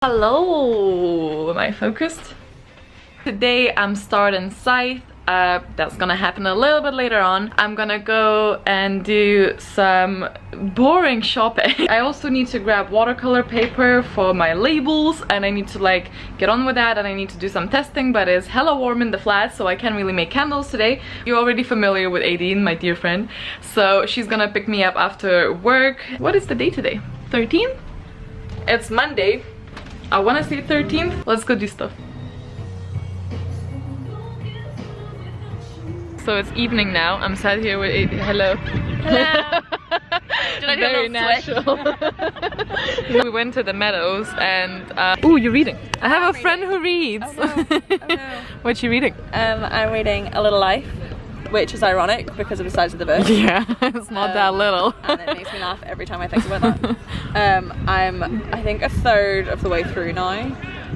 Hello, am I focused? Today I'm starting Scythe. That's gonna happen a little bit later on. I'm gonna go and do some boring shopping. I also need to grab watercolor paper for my labels, and I need to like get on with that, and I need to do some testing, but it's hella warm in the flat, so I can't really make candles today. You're already familiar with Aideen, my dear friend, so she's gonna pick me up after work. What is the day today? 13th? It's Monday. I want to say 13th. Let's go do stuff. So it's evening now. I'm sat here with Aideen. Hello. Hello. Very natural. We went to the meadows and ooh, you're reading. I have a friend who reads. Oh no. Oh no. What you reading? I'm reading A Little Life, which is ironic because of the size of the book. Yeah, it's not that little. And it makes me laugh every time I think about that. I'm, I think, a third of the way through now,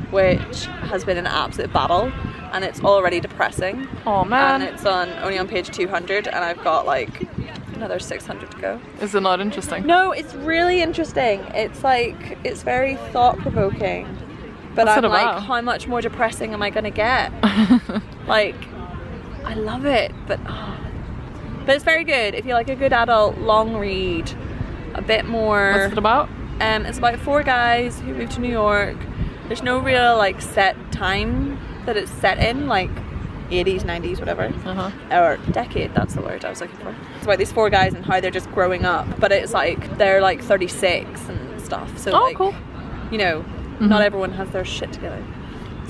which has been an absolute battle, and it's already depressing. Oh man. And it's only on page 200, and I've got like another 600 to go. Is it not interesting? No, it's really interesting. It's like, it's very thought-provoking. But What's I'm it about? like, how much more depressing am I gonna get? Like, I love it, but it's very good. If you like a good adult long read, a bit more. What's it about? It's about 4 guys who moved to New York. There's no real like set time that it's set in, like 80s, 90s, whatever. Or decade, that's the word I was looking for. It's about these 4 guys and how they're just growing up, but it's like they're like 36 and stuff. So like, cool. You know, not everyone has their shit together.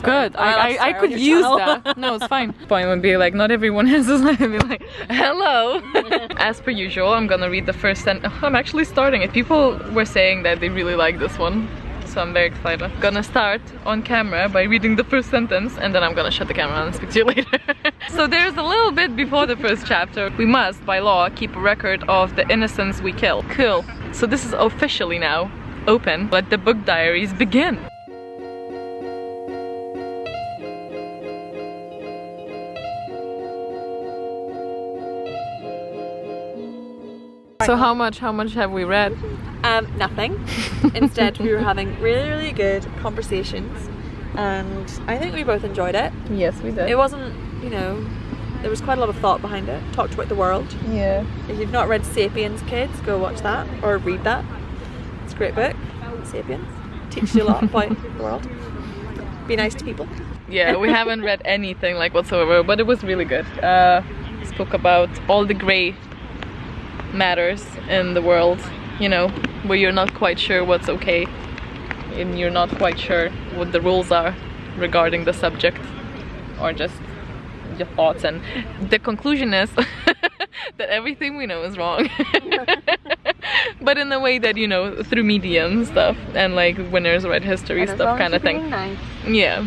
Good. I could use that. No, it's fine. Point would be like, not everyone has this. I'd be like, hello. As per usual, I'm gonna read the first sentence. I'm actually starting it. People were saying that they really like this one, so I'm very excited. Gonna start on camera by reading the first sentence, and then I'm gonna shut the camera and speak to you later. So there's a little bit before the first chapter. We must, by law, keep a record of the innocents we kill. Cool. So this is officially now open. Let the book diaries begin. So how much have we read? Nothing. Instead, we were having really good conversations, and I think we both enjoyed it. Yes, we did. It wasn't, you know, there was quite a lot of thought behind it. Talked about the world. Yeah. If you've not read Sapiens, kids, go watch that or read that. It's a great book. Sapiens teaches you a lot about the world. Be nice to people. Yeah, we haven't read anything like whatsoever, but it was really good. Spoke about all the grey matters in the world, you know, where you're not quite sure what's okay and you're not quite sure what the rules are regarding the subject, or just your thoughts, and the conclusion is that everything we know is wrong. But in a way that, you know, through media and stuff, and like winners write history stuff kind of thing. Nice. Yeah,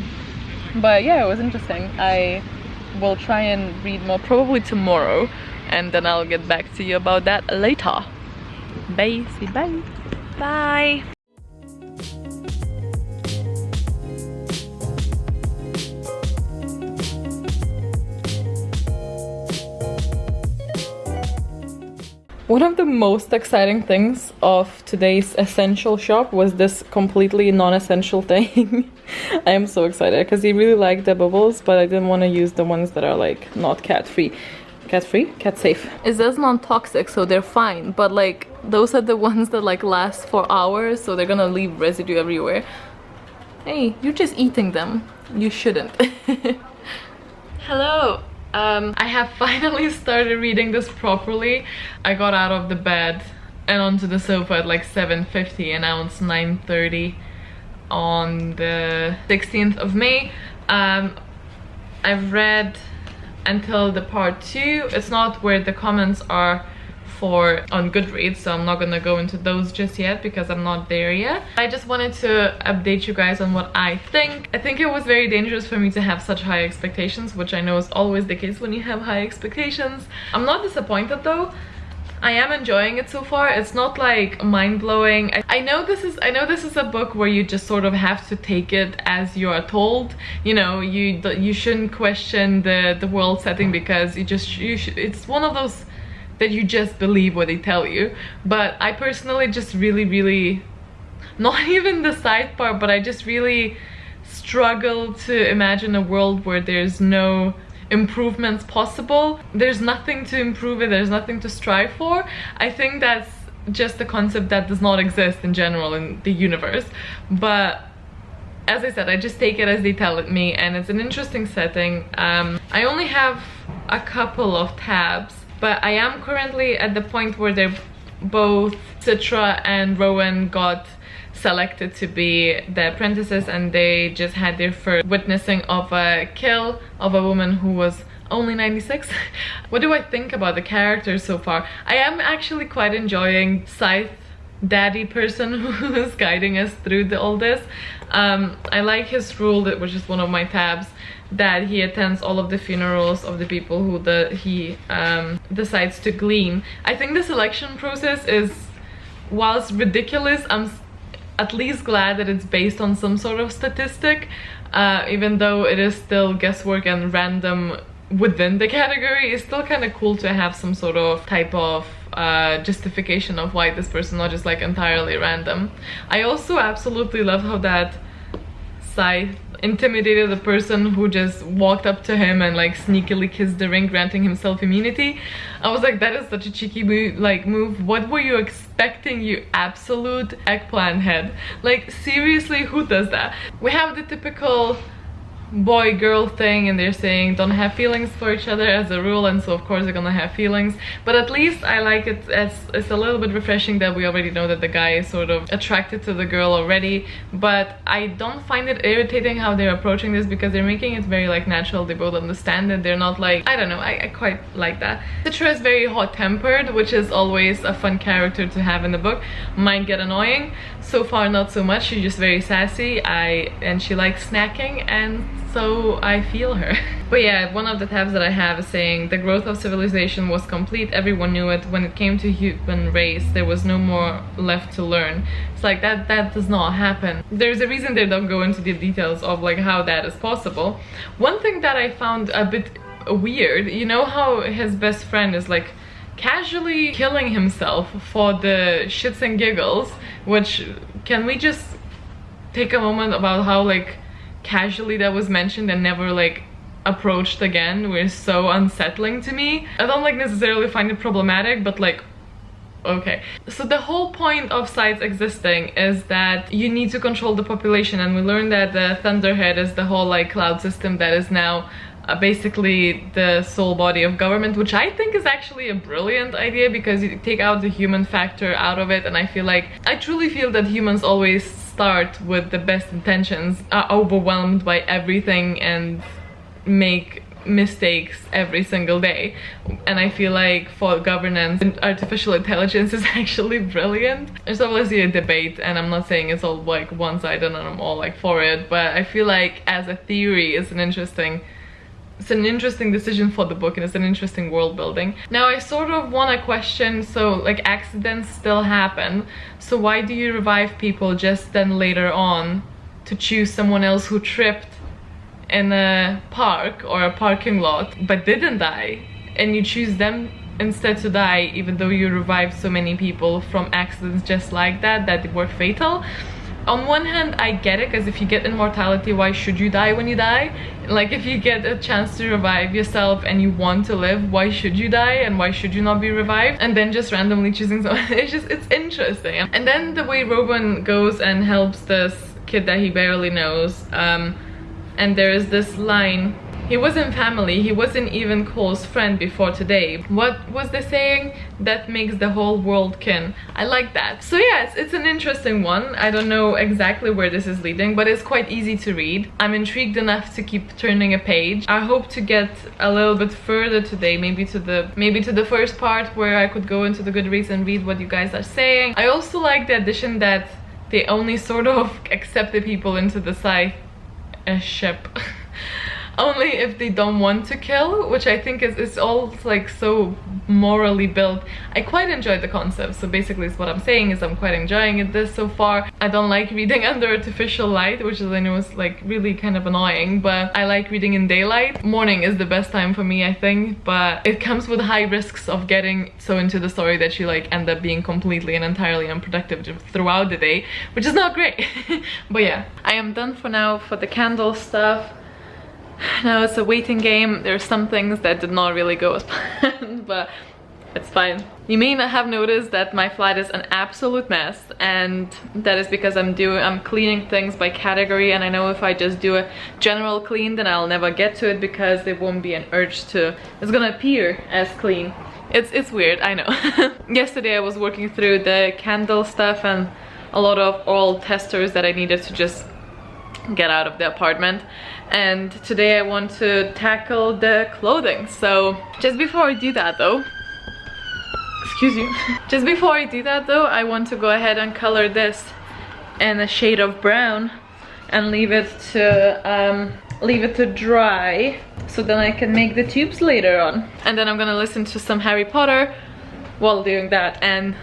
but yeah, it was interesting. I will try and read more probably tomorrow, and then I'll get back to you about that later. Bye. Say bye. Bye. One of the most exciting things of today's essential shop was this completely non-essential thing. I am so excited because I really like the bubbles, but I didn't want to use the ones that are like not cat-free. Cat-free? Cat-safe. It says non-toxic, so they're fine, but like those are the ones that like last for hours, so they're gonna leave residue everywhere. Hey, you're just eating them. You shouldn't. Hello. I have finally started reading this properly. I got out of the bed and onto the sofa at like 7:50, and now it's 9:30 on the 16th of May. I've read until the part 2. It's not where the comments are for on Goodreads, so I'm not gonna go into those just yet because I'm not there yet. I just wanted to update you guys on what I think. I think it was very dangerous for me to have such high expectations, which I know is always the case when you have high expectations. I'm not disappointed though. I am enjoying it so far. It's not like mind-blowing. I know this is a book where you just sort of have to take it as you are told. You know, you shouldn't question the world setting because it's one of those that you just believe what they tell you. But I personally just really not even the Scythe part, but I just really struggle to imagine a world where there's no improvements possible. There's nothing to improve it, there's nothing to strive for. I think that's just a concept that does not exist in general in the universe. But as I said, I just take it as they tell it me, and it's an interesting setting. I only have a couple of tabs, but I am currently at the point where they're both Citra and Rowan got selected to be the apprentices, and they just had their first witnessing of a kill of a woman who was only 96. What do I think about the characters so far? I am actually quite enjoying Scythe daddy person who is guiding us through all this. I like his rule, which is one of my tabs, that he attends all of the funerals of the people who he decides to glean. I think the selection process is, whilst ridiculous, I'm at least glad that it's based on some sort of statistic, even though it is still guesswork and random within the category. It's still kind of cool to have some sort of type of justification of why this person, not just like entirely random. I also absolutely love how that Scythe intimidated the person who just walked up to him and like sneakily kissed the ring, granting himself immunity. I was like, that is such a cheeky move. What were you expecting, you absolute eggplant head? Like, seriously, who does that? We have the typical boy-girl thing, and they're saying don't have feelings for each other as a rule, and so of course they're gonna have feelings. But at least I like it as it's a little bit refreshing that we already know that the guy is sort of attracted to the girl already. But I don't find it irritating how they're approaching this, because they're making it very like natural. They both understand it. They're not like, I don't know, I quite like that. Citra is very hot-tempered, which is always a fun character to have in the book. Might get annoying. So far not so much. She's just very sassy, and she likes snacking, and so I feel her. But yeah, one of the tabs that I have is saying the growth of civilization was complete. Everyone knew it. When it came to human race, there was no more left to learn. It's like that does not happen. There's a reason they don't go into the details of like how that is possible. One thing that I found a bit weird, you know how his best friend is like casually killing himself for the shits and giggles, which, can we just take a moment about how like casually that was mentioned and never like approached again, was so unsettling to me. I don't like necessarily find it problematic, but like, okay. So the whole point of Scythe existing is that you need to control the population, and we learned that the Thunderhead is the whole like cloud system that is now basically the sole body of government, which I think is actually a brilliant idea, because you take out the human factor out of it. And I truly feel that humans always start with the best intentions, are overwhelmed by everything and make mistakes every single day. And I feel like for governance, artificial intelligence is actually brilliant. There's obviously a debate, and I'm not saying it's all like one-sided and I'm all like for it, but I feel like as a theory it's an interesting decision for the book, and it's an interesting world building. Now I sort of want to question, so like accidents still happen, so why do you revive people just then later on to choose someone else who tripped in a park or a parking lot but didn't die, and you choose them instead to die, even though you revived so many people from accidents just like that were fatal? On one hand, I get it, because if you get immortality, why should you die when you die? Like, if you get a chance to revive yourself and you want to live, why should you die and why should you not be revived? And then just randomly choosing someone, it's interesting. And then the way Rowan goes and helps this kid that he barely knows, and there is this line, he wasn't family, he wasn't even Cole's friend before today. What was the saying? That makes the whole world kin. I like that. So yeah, it's an interesting one. I don't know exactly where this is leading, but it's quite easy to read. I'm intrigued enough to keep turning a page. I hope to get a little bit further today, maybe to the first part where I could go into the Goodreads and read what you guys are saying. I also like the addition that they only sort of accept the people into the Scythe ship. only if they don't want to kill, which I think is all like so morally built. I quite enjoyed the concept, so basically what I'm saying is I'm quite enjoying this so far. I don't like reading under artificial light, which is, I know, is like really kind of annoying, but I like reading in daylight. Morning is the best time for me, I think, but it comes with high risks of getting so into the story that you like end up being completely and entirely unproductive throughout the day, which is not great. But yeah, I am done for now for the candle stuff. Now it's a waiting game. There's some things that did not really go as planned, but it's fine. You may not have noticed that my flat is an absolute mess, and that is because I'm cleaning things by category, and I know if I just do a general clean then I'll never get to it because there won't be an urge to, it's gonna appear as clean. It's weird, I know. Yesterday I was working through the candle stuff and a lot of oil testers that I needed to just get out of the apartment, and today I want to tackle the clothing. So just before I do that though, excuse you, just before I do that though, I want to go ahead and color this in a shade of brown and leave it to dry, so then I can make the tubes later on. And then I'm gonna listen to some Harry Potter while doing that and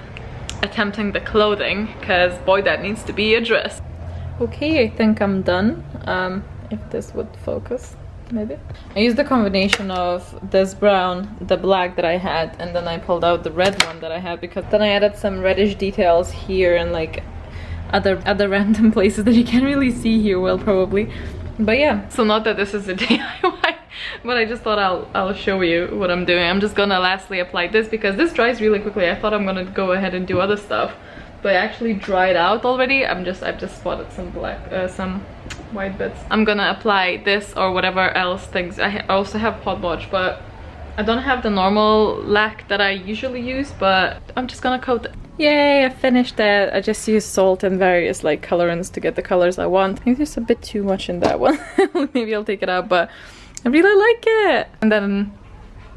attempting the clothing, because boy, that needs to be a dress. Okay, I think I'm done. If this would focus, maybe. I used the combination of this brown, the black that I had, and then I pulled out the red one that I had, because then I added some reddish details here and like other random places that you can't really see here well, probably. But yeah, so not that this is a DIY, but I just thought I'll show you what I'm doing. I'm just gonna lastly apply this because this dries really quickly. I thought I'm gonna go ahead and do other stuff, but it actually dried out already. I've just spotted some some white bits. I'm gonna apply this or whatever else things. I also have pot watch, but I don't have the normal lac that I usually use, but I'm just gonna coat it. Yay, I finished that. I just used salt and various like colorants to get the colors I want. I think there's a bit too much in that one. Maybe I'll take it out, but I really like it. And then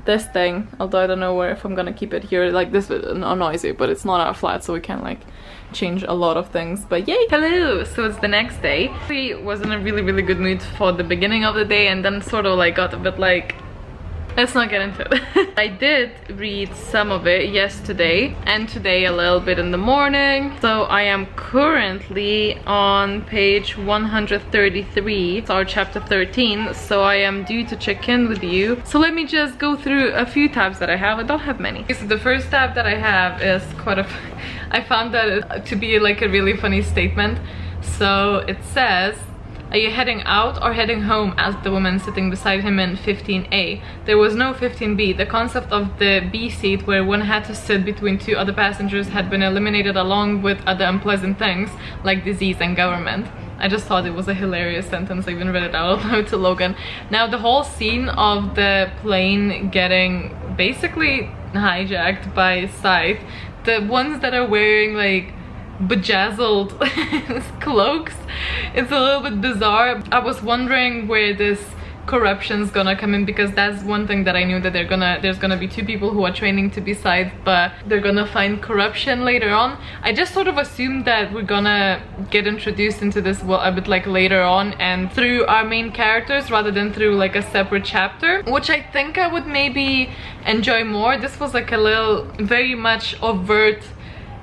this thing, although I don't know if I'm gonna keep it here, like this annoys you, but it's not our flat, so we can like change a lot of things. But yay! Hello! So it's the next day. I was in a really good mood for the beginning of the day, and then sort of like got a bit like, let's not get into it. I did read some of it yesterday and today a little bit in the morning. So I am currently on page 133. It's our chapter 13. So I am due to check in with you. So let me just go through a few tabs that I have. I don't have many. Okay, so the first tab that I have is quite a... I found that to be like a really funny statement. So it says, "Are you heading out or heading home?" asked the woman sitting beside him in 15A. There was no 15B. The concept of the B seat, where one had to sit between two other passengers, had been eliminated along with other unpleasant things like disease and government. I just thought it was a hilarious sentence. I even read it out loud to Logan. Now the whole scene of the plane getting basically hijacked by Scythe, the ones that are wearing like bejazzled cloaks, it's a little bit bizarre. I was wondering where this corruption's gonna come in, because that's one thing that I knew, that there's gonna be two people who are training to be Scythe, but they're gonna find corruption later on. I just sort of assumed that we're gonna get introduced into this a bit like later on and through our main characters rather than through like a separate chapter, which I think I would maybe enjoy more. This was like a little very much overt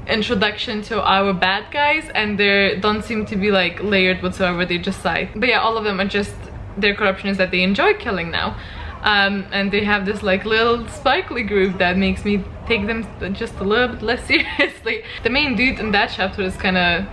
introduction to our bad guys, and they don't seem to be like layered whatsoever. They just Scythe. But yeah, all of them are just, their corruption is that they enjoy killing now, and they have this like little sparkly group that makes me take them just a little bit less seriously. The main dude in that chapter is kind of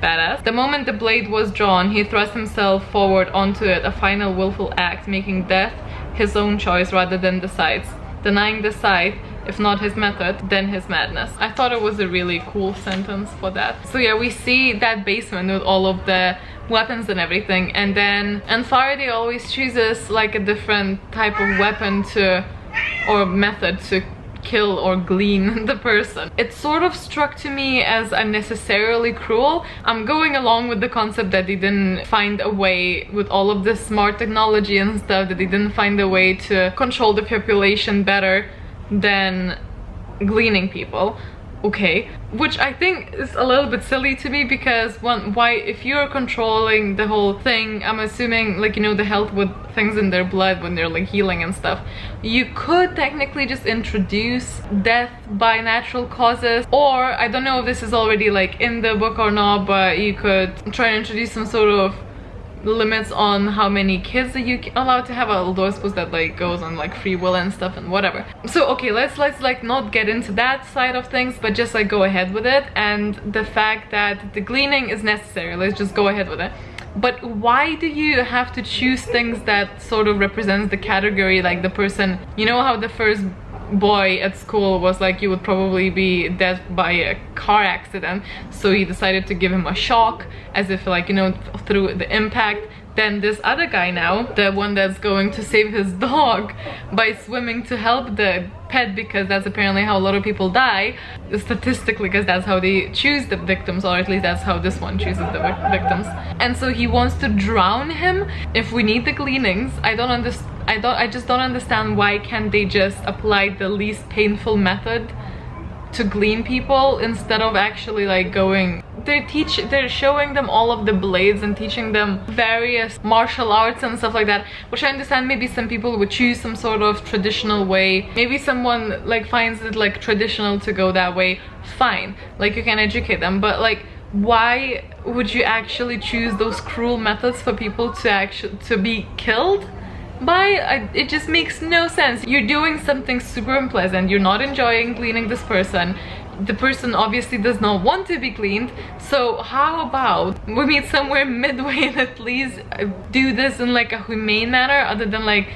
badass. The moment the blade was drawn, he thrust himself forward onto it, a final willful act, making death his own choice rather than the Scythe's. Denying the Scythe, if not his method, then his madness. I thought it was a really cool sentence for that. So yeah, we see that basement with all of the weapons and everything, and then and Faraday always chooses like a different type of weapon or method to kill or glean the person. It sort of struck to me as unnecessarily cruel. I'm going along with the concept that they didn't find a way, with all of this smart technology and stuff, that they didn't find a way to control the population better than gleaning people. okay, which I think is a little bit silly to me, because why, if you're controlling the whole thing, I'm assuming, like, you know, the health with things in their blood when they're like healing and stuff, you could technically just introduce death by natural causes, or I don't know if this is already like in the book or not, but you could try and introduce some sort of limits on how many kids are you allowed to have, although I suppose that like goes on like free will and stuff and whatever. So okay, let's like not get into that side of things, but just like go ahead with it, and the fact that the gleaning is necessary, let's just go ahead with it. But why do you have to choose things that sort of represents the category, like the person, you know how the first boy at school was like, you would probably be dead by a car accident, so he decided to give him a shock, as if like, you know, through the impact. Then this other guy now, the one that's going to save his dog by swimming to help the pet, because that's apparently how a lot of people die statistically, because that's how they choose the victims, or at least that's how this one chooses the victims. And so he wants to drown him. If we need the gleanings, I just don't understand why can't they just apply the least painful method to glean people, instead of actually like going, they're showing them all of the blades and teaching them various martial arts and stuff like that, which I understand maybe some people would choose some sort of traditional way, maybe someone like finds it like traditional to go that way, fine, like you can educate them, but like why would you actually choose those cruel methods for people to be killed by? It just makes no sense. You're doing something super unpleasant, you're not enjoying cleaning this person, the person obviously does not want to be cleaned, so how about we meet somewhere midway and at least do this in like a humane manner, other than like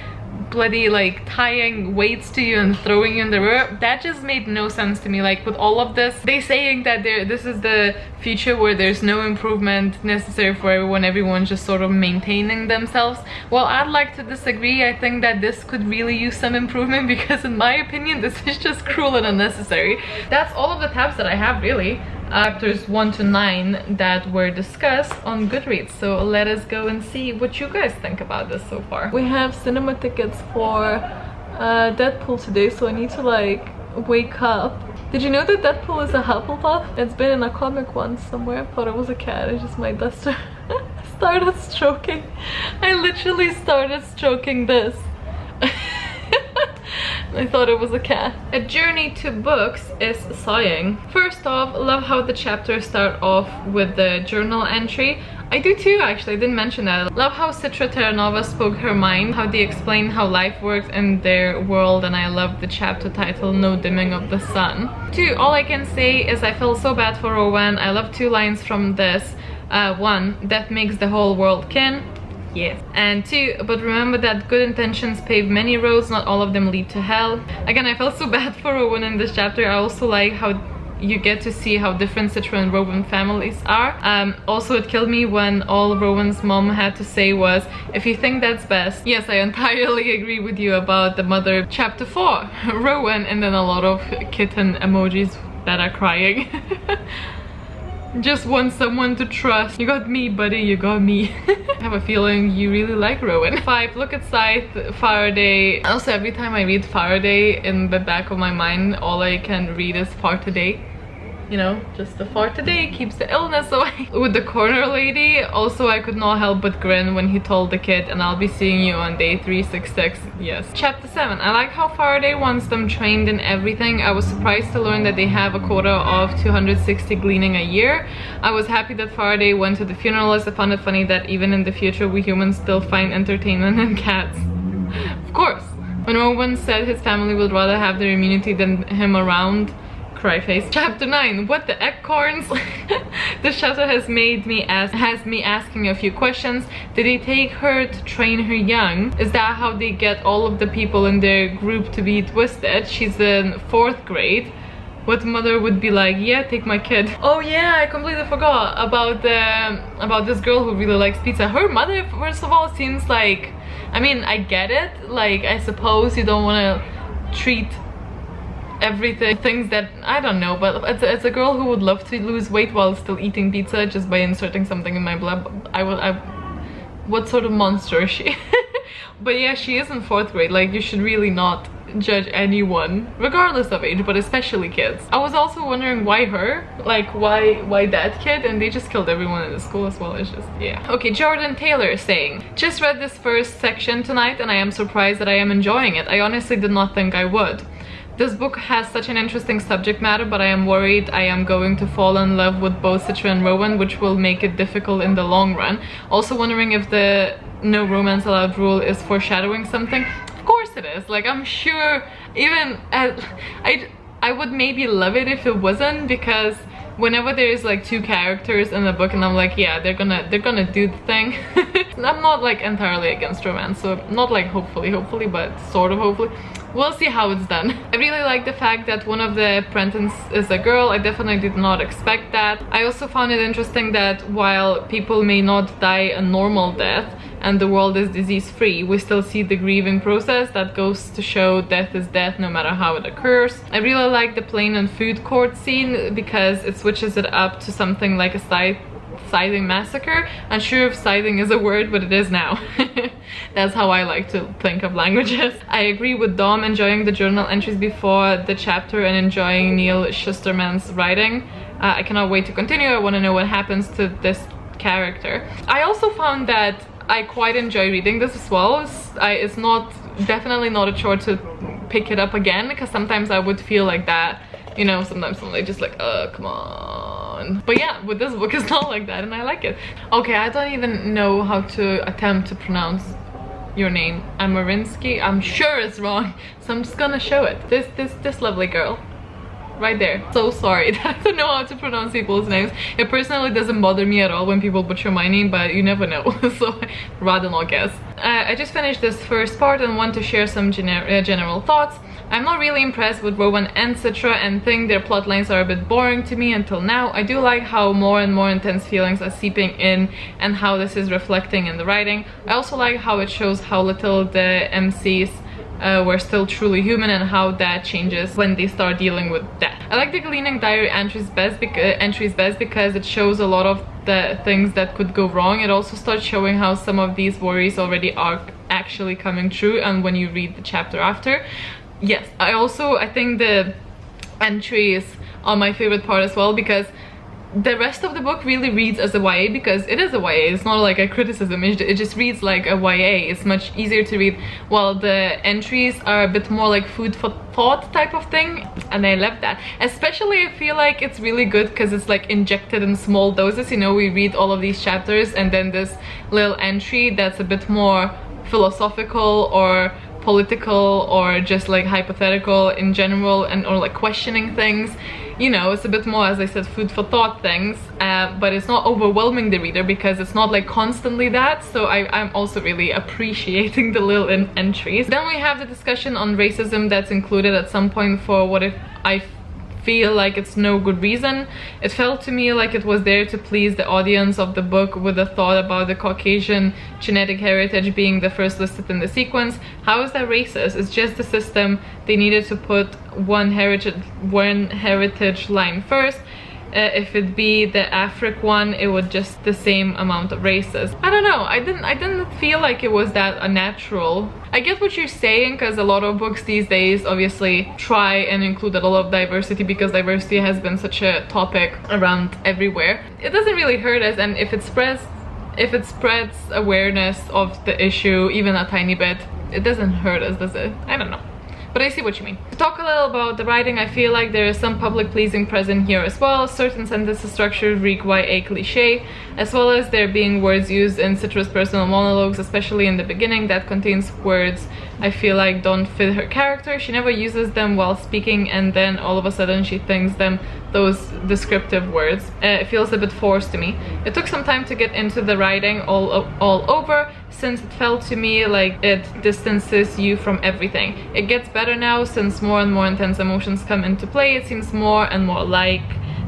bloody like tying weights to you and throwing you in the river. That just made no sense to me. Like with all of this, they saying that this is the future where there's no improvement necessary for everyone's just sort of maintaining themselves. Well, I'd like to disagree. I think that this could really use some improvement, because in my opinion this is just cruel and unnecessary. That's all of the tabs that I have really. Chapters 1 to 9 that were discussed on Goodreads, so let us go and see what you guys think about this so far. We have cinema tickets for Deadpool today, so I need to like wake up. Did you know that Deadpool is a Hufflepuff? It's been in a comic once somewhere. I thought it was a cat. It's just my duster. Started stroking. I literally started stroking this. I thought it was a cat. A journey to books is sighing. First off, love how the chapters start off with the journal entry. I do too, actually, I didn't mention that. Love how Citra Terranova spoke her mind, how they explain how life works in their world, and I love the chapter title, No Dimming of the Sun. 2, all I can say is I feel so bad for Rowan. I love 2 lines from this. 1, death makes the whole world kin. Yes. And 2, but remember that good intentions pave many roads, not all of them lead to hell. Again, I felt so bad for Rowan in this chapter. I also like how you get to see how different Citra and Rowan families are. Also, it killed me when all Rowan's mom had to say was, if you think that's best. Yes, I entirely agree with you about the mother. Chapter 4, Rowan, and then a lot of kitten emojis that are crying. Just want someone to trust. You got me, buddy, you got me. I have a feeling you really like Rowan. 5, look at Scythe, Faraday. Also, every time I read Faraday, in the back of my mind, all I can read is fart today. You know, just the fart today keeps the illness away. With the corner lady, also I could not help but grin when he told the kid, and I'll be seeing you on day 366. Yes. Chapter 7, I like how Faraday wants them trained in everything. I was surprised to learn that they have a quota of 260 gleaning a year. I was happy that Faraday went to the funeral, as I found it funny that even in the future we humans still find entertainment in cats. Of course. When Rowan said his family would rather have their immunity than him around, cry face. Chapter 9, what the eggcorns? This chapter has me asking a few questions. Did they take her to train her young? Is that how they get all of the people in their group to be twisted? She's in 4th grade. What mother would be like, yeah, take my kid? Oh yeah, I completely forgot about this girl who really likes pizza. Her mother, first of all, seems like, I mean, I get it. Like, I suppose you don't want to treat everything, things that, I don't know, but it's a girl who would love to lose weight while still eating pizza just by inserting something in my blood. What sort of monster is she? But yeah, she is in 4th grade. Like, you should really not judge anyone, regardless of age, but especially kids. I was also wondering why her? Like, why that kid? And they just killed everyone in the school as well. It's just, yeah. Okay, Jordan Taylor is saying, just read this first section tonight and I am surprised that I am enjoying it. I honestly did not think I would. This book has such an interesting subject matter, but I am worried I am going to fall in love with both Citra and Rowan, which will make it difficult in the long run. Also wondering if the no romance allowed rule is foreshadowing something. Of course it is. Like, I'm sure even I would maybe love it if it wasn't, because whenever there's like two characters in the book and I'm like, yeah, they're gonna do the thing. I'm not like entirely against romance, so not like hopefully, but sort of hopefully. We'll see how it's done. I really like the fact that one of the apprentices is a girl. I definitely did not expect that. I also found it interesting that while people may not die a normal death and the world is disease-free, we still see the grieving process. That goes to show death is death no matter how it occurs. I really like the plane and food court scene because it switches it up to something like a scything massacre. I'm sure if scything is a word, but it is now. That's how I like to think of languages. I agree with Dom, enjoying the journal entries before the chapter and enjoying Neil Shusterman's writing. I cannot wait to continue. I want to know what happens to this character. I also found that I quite enjoy reading this as well. It's definitely not a chore to pick it up again, because sometimes I would feel like that, you know, sometimes I'm like just like, come on. But yeah, with this book it's not like that and I like it. Okay, I don't even know how to attempt to pronounce your name. Amarinsky. I'm sure it's wrong, so I'm just gonna show it. This lovely girl right there. So sorry. I don't know how to pronounce people's names. It personally doesn't bother me at all when people butcher my name, but you never know. So rather not guess. I just finished this first part and want to share some general thoughts. I'm not really impressed with Rowan and Citra and think their plot lines are a bit boring to me until now. I do like how more and more intense feelings are seeping in and how this is reflecting in the writing. I also like how it shows how little the MCs were still truly human and how that changes when they start dealing with death. I like the Gleaning Diary entries best because it shows a lot of the things that could go wrong. It also starts showing how some of these worries already are actually coming true, and when you read the chapter after. Yes, I think the entries are my favorite part as well, because the rest of the book really reads as a YA, because it is a YA. It's not like a criticism, it just reads like a YA. It's much easier to read, while the entries are a bit more like food for thought type of thing, and I love that. Especially I feel like it's really good because it's like injected in small doses. You know, we read all of these chapters and then this little entry that's a bit more philosophical or political or just like hypothetical in general, and or like questioning things. You know, it's a bit more, as I said, food for thought things, but it's not overwhelming the reader because it's not like constantly that. So I'm also really appreciating the little entries. Then we have the discussion on racism that's included at some point for what if I feel like it's no good reason. It felt to me like it was there to please the audience of the book, with a thought about the Caucasian genetic heritage being the first listed in the sequence. How is that racist? It's just the system. They needed to put one heritage line first. If it be the Afric one, it would just the same amount of races. I don't know, I didn't feel like it was that unnatural. I get what you're saying, because a lot of books these days obviously try and include a lot of diversity, because diversity has been such a topic around everywhere. It doesn't really hurt us, and if it spreads awareness of the issue even a tiny bit, it doesn't hurt us, does it? I don't know. But I see what you mean. To talk a little about the writing, I feel like there is some public pleasing present here as well. Certain sentence structure reek YA cliche, as well as there being words used in Citra's personal monologues, especially in the beginning, that contains words I feel like don't fit her character. She never uses them while speaking, and then all of a sudden she thinks them those descriptive words. It feels a bit forced to me. It took some time to get into the writing all over, since it felt to me like it distances you from everything. It gets better now since more and more intense emotions come into play. It seems more and more like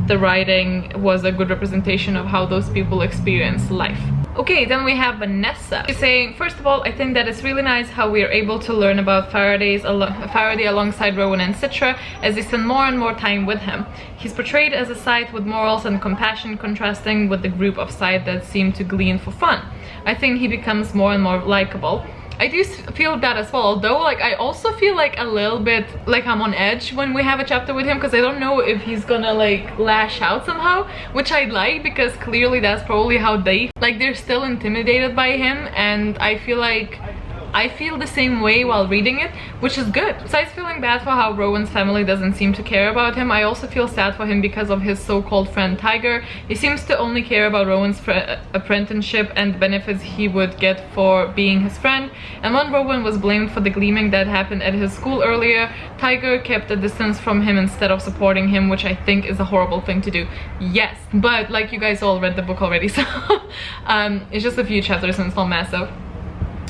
the writing was a good representation of how those people experience life. Okay, then we have Vanessa. She's saying, first of all, I think that it's really nice how we are able to learn about Faraday alongside Rowan and Citra as they spend more and more time with him. He's portrayed as a Scythe with morals and compassion, contrasting with the group of Scythe that seem to glean for fun. I think he becomes more and more likable. I do feel that as well, although like I also feel like a little bit like I'm on edge when we have a chapter with him, because I don't know if he's gonna like lash out somehow, which I like, because clearly that's probably how they're still intimidated by him, and I feel like I feel the same way while reading it, which is good. Besides feeling bad for how Rowan's family doesn't seem to care about him, I also feel sad for him because of his so-called friend Tiger. He seems to only care about Rowan's apprenticeship and the benefits he would get for being his friend. And when Rowan was blamed for the gleaming that happened at his school earlier, Tiger kept a distance from him instead of supporting him, which I think is a horrible thing to do. Yes, but like you guys all read the book already, so it's just a few chapters and it's not massive.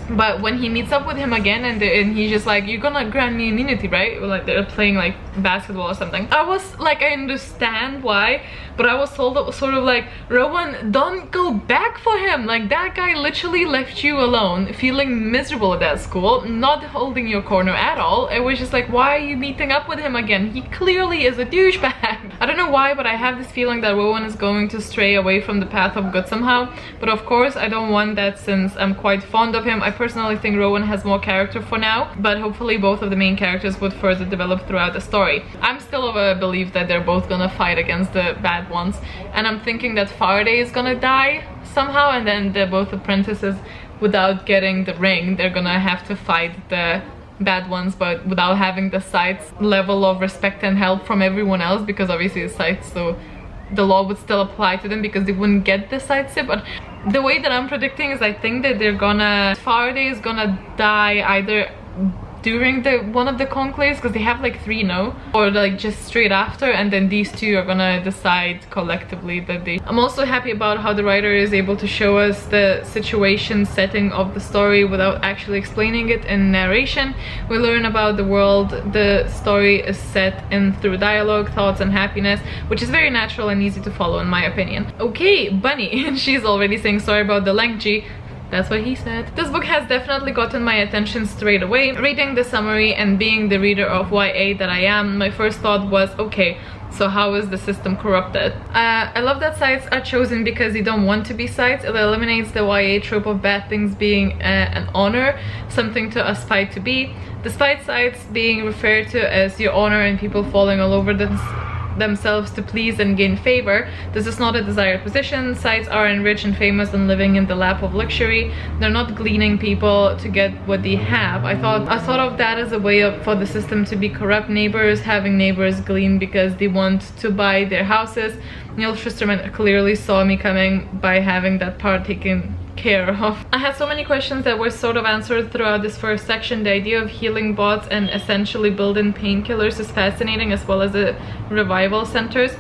But when he meets up with him again and he's just like, you're gonna grant me immunity, right? Or like they're playing like basketball or something. I was like, I understand why, but I was told sort of like, Rowan, don't go back for him. Like that guy literally left you alone, feeling miserable at that school, not holding your corner at all. It was just like, why are you meeting up with him again? He clearly is a douchebag. I don't know why, but I have this feeling that Rowan is going to stray away from the path of good somehow. But of course, I don't want that since I'm quite fond of him. I personally think Rowan has more character for now, but hopefully both of the main characters would further develop throughout the story. I'm still of a belief that they're both gonna fight against the bad ones, and I'm thinking that Faraday is gonna die somehow, and then they're both apprentices, without getting the ring, they're gonna have to fight the bad ones, but without having the Scythe's level of respect and help from everyone else, because obviously the Scythe, so the law would still apply to them because they wouldn't get the Scythe. But the way that I'm predicting is I think that Faraday is gonna die either during one of the conclaves, because they have like 3 no, or like just straight after, and then these two are gonna decide collectively that they... I'm also happy about how the writer is able to show us the situation setting of the story without actually explaining it in narration. We learn about the world the story is set in through dialogue, thoughts and happiness, which is very natural and easy to follow in my opinion. Okay, Bunny, she's already saying sorry about the length, G. That's what he said. This book has definitely gotten my attention straight away. Reading the summary and being the reader of YA that I am, my first thought was, okay, so how is the system corrupted? I love that Scythes are chosen because they don't want to be Scythes. It eliminates the YA trope of bad things being an honor, something to aspire to be. Despite Scythes being referred to as your honor and people falling all over themselves to please and gain favor, this is not a desired position. Scythes aren't rich and famous and living in the lap of luxury. They're not gleaning people to get what they have. I thought of that as a way for the system to be corrupt neighbors, having neighbors glean because they want to buy their houses. Neil Schusterman clearly saw me coming by having that part taken care of. I had so many questions that were sort of answered throughout this first section. The idea of healing bots and essentially built-in painkillers is fascinating, as well as the revival centers.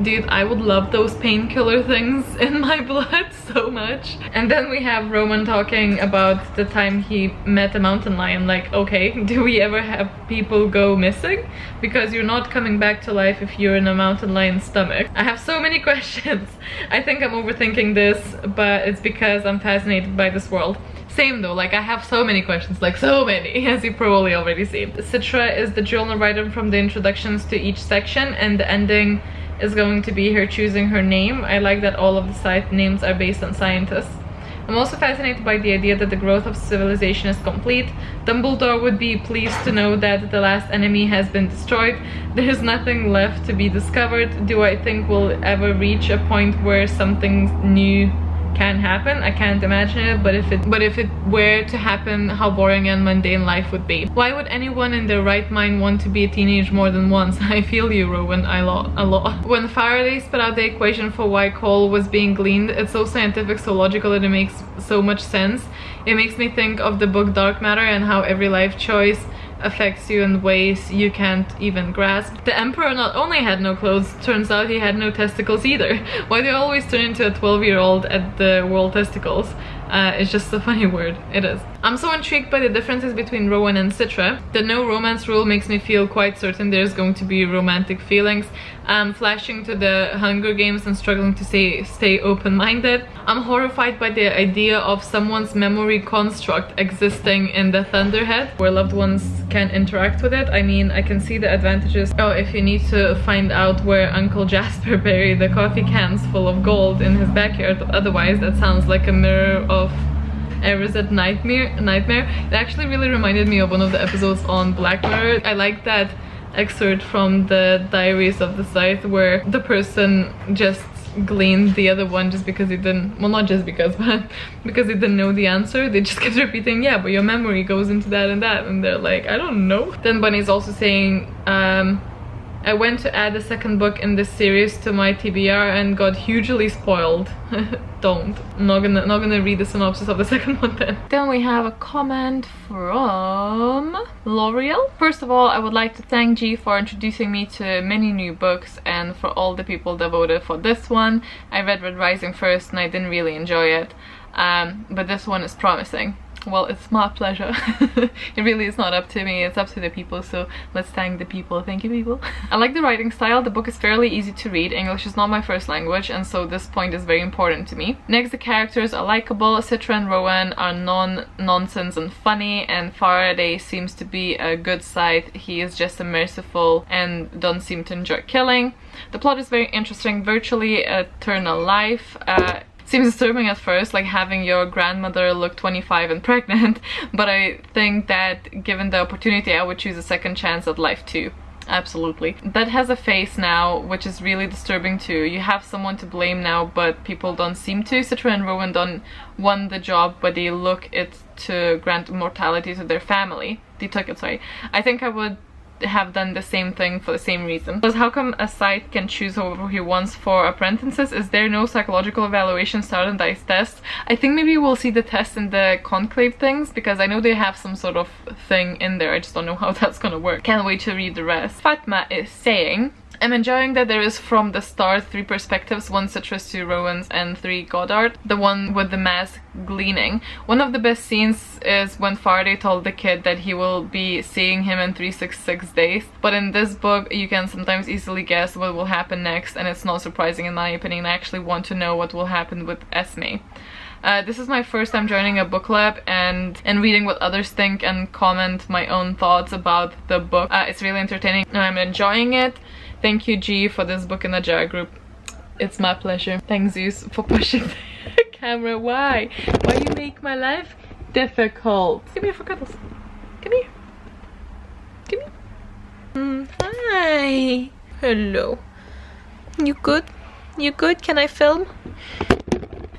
Dude, I would love those painkiller things in my blood so much. And then we have Roman talking about the time he met a mountain lion. Like, okay, do we ever have people go missing? Because you're not coming back to life if you're in a mountain lion's stomach. I have so many questions. I think I'm overthinking this, but it's because I'm fascinated by this world. Same though, like I have so many questions, like so many, as you probably already seen. Citra is the journal writer from the introductions to each section, and the ending is going to be her choosing her name. I like that all of the Scythe names are based on scientists. I'm also fascinated by the idea that the growth of civilization is complete. Dumbledore would be pleased to know that the last enemy has been destroyed. There is nothing left to be discovered. Do I think we'll ever reach a point where something new can happen? I can't imagine it, but if it were to happen, how boring and mundane life would be. Why would anyone in their right mind want to be a teenager more than once? I feel you, Rowan, a lot. When Faraday spit out the equation for why coal was being gleaned, it's so scientific, so logical, and it makes so much sense. It makes me think of the book Dark Matter and how every life choice affects you in ways you can't even grasp. The Emperor not only had no clothes, turns out he had no testicles either. Why do you always turn into a 12-year-old at the World Testicles? It's just a funny word. It is. I'm so intrigued by the differences between Rowan and Citra. The no romance rule makes me feel quite certain there's going to be romantic feelings. I'm flashing to the Hunger Games and struggling to stay open-minded. I'm horrified by the idea of someone's memory construct existing in the Thunderhead, where loved ones can interact with it. I mean, I can see the advantages. Oh, if you need to find out where Uncle Jasper buried the coffee cans full of gold in his backyard. Otherwise, that sounds like a mirror of Erised Nightmare. It actually really reminded me of one of the episodes on Black Mirror. I like that excerpt from the Diaries of the Scythe where the person just gleaned the other one just because he didn't, well, not just because, but because he didn't know the answer. They just kept repeating, yeah, but your memory goes into that and that, and they're like, I don't know. Then Bunny's also saying, I went to add a second book in this series to my TBR and got hugely spoiled. Don't. I'm not gonna read the synopsis of the second one then. Then we have a comment from L'Oreal. First of all, I would like to thank G for introducing me to many new books and for all the people that voted for this one. I read Red Rising first and I didn't really enjoy it, but this one is promising. Well, it's my pleasure. It really is not up to me, it's up to the people, so let's thank the people. Thank you, people. I like the writing style. The book is fairly easy to read. English is not my first language, and so this point is very important to me. Next, the characters are likable. Citra and Rowan are nonsense and funny, and Faraday seems to be a good Scythe. He is just a merciful and don't seem to enjoy killing. The plot is very interesting. Virtually eternal life. Seems disturbing at first, like having your grandmother look 25 and pregnant, but I think that given the opportunity I would choose a second chance at life too. Absolutely. That has a face now, which is really disturbing too. You have someone to blame now, but people don't seem to. Citra and Rowan don't want the job, but they look it to grant immortality to their family. They took it, sorry. I think I would have done the same thing for the same reason. Because how come a Scythe can choose whoever he wants for apprentices? Is there no psychological evaluation standardized tests? I think maybe we'll see the test in the Conclave things, because I know they have some sort of thing in there. I just don't know how that's gonna work. Can't wait to read the rest. Fatma is saying, I'm enjoying that there is from the start 3 perspectives, 1 Citrus, 2 Rowan's, and 3 Goddard, the one with the mask gleaning. One of the best scenes is when Faraday told the kid that he will be seeing him in 366 days, but in this book you can sometimes easily guess what will happen next, and it's not surprising in my opinion. I actually want to know what will happen with Esme. This is my first time joining a book club and reading what others think and comment my own thoughts about the book. It's really entertaining and I'm enjoying it. Thank you, G, for this book in the jar group. It's my pleasure. Thanks, Zeus, for pushing the camera. Why? Why you make my life difficult? Come here for cuddles. Come here. Come here. Hi. Hello. You good? You good? Can I film?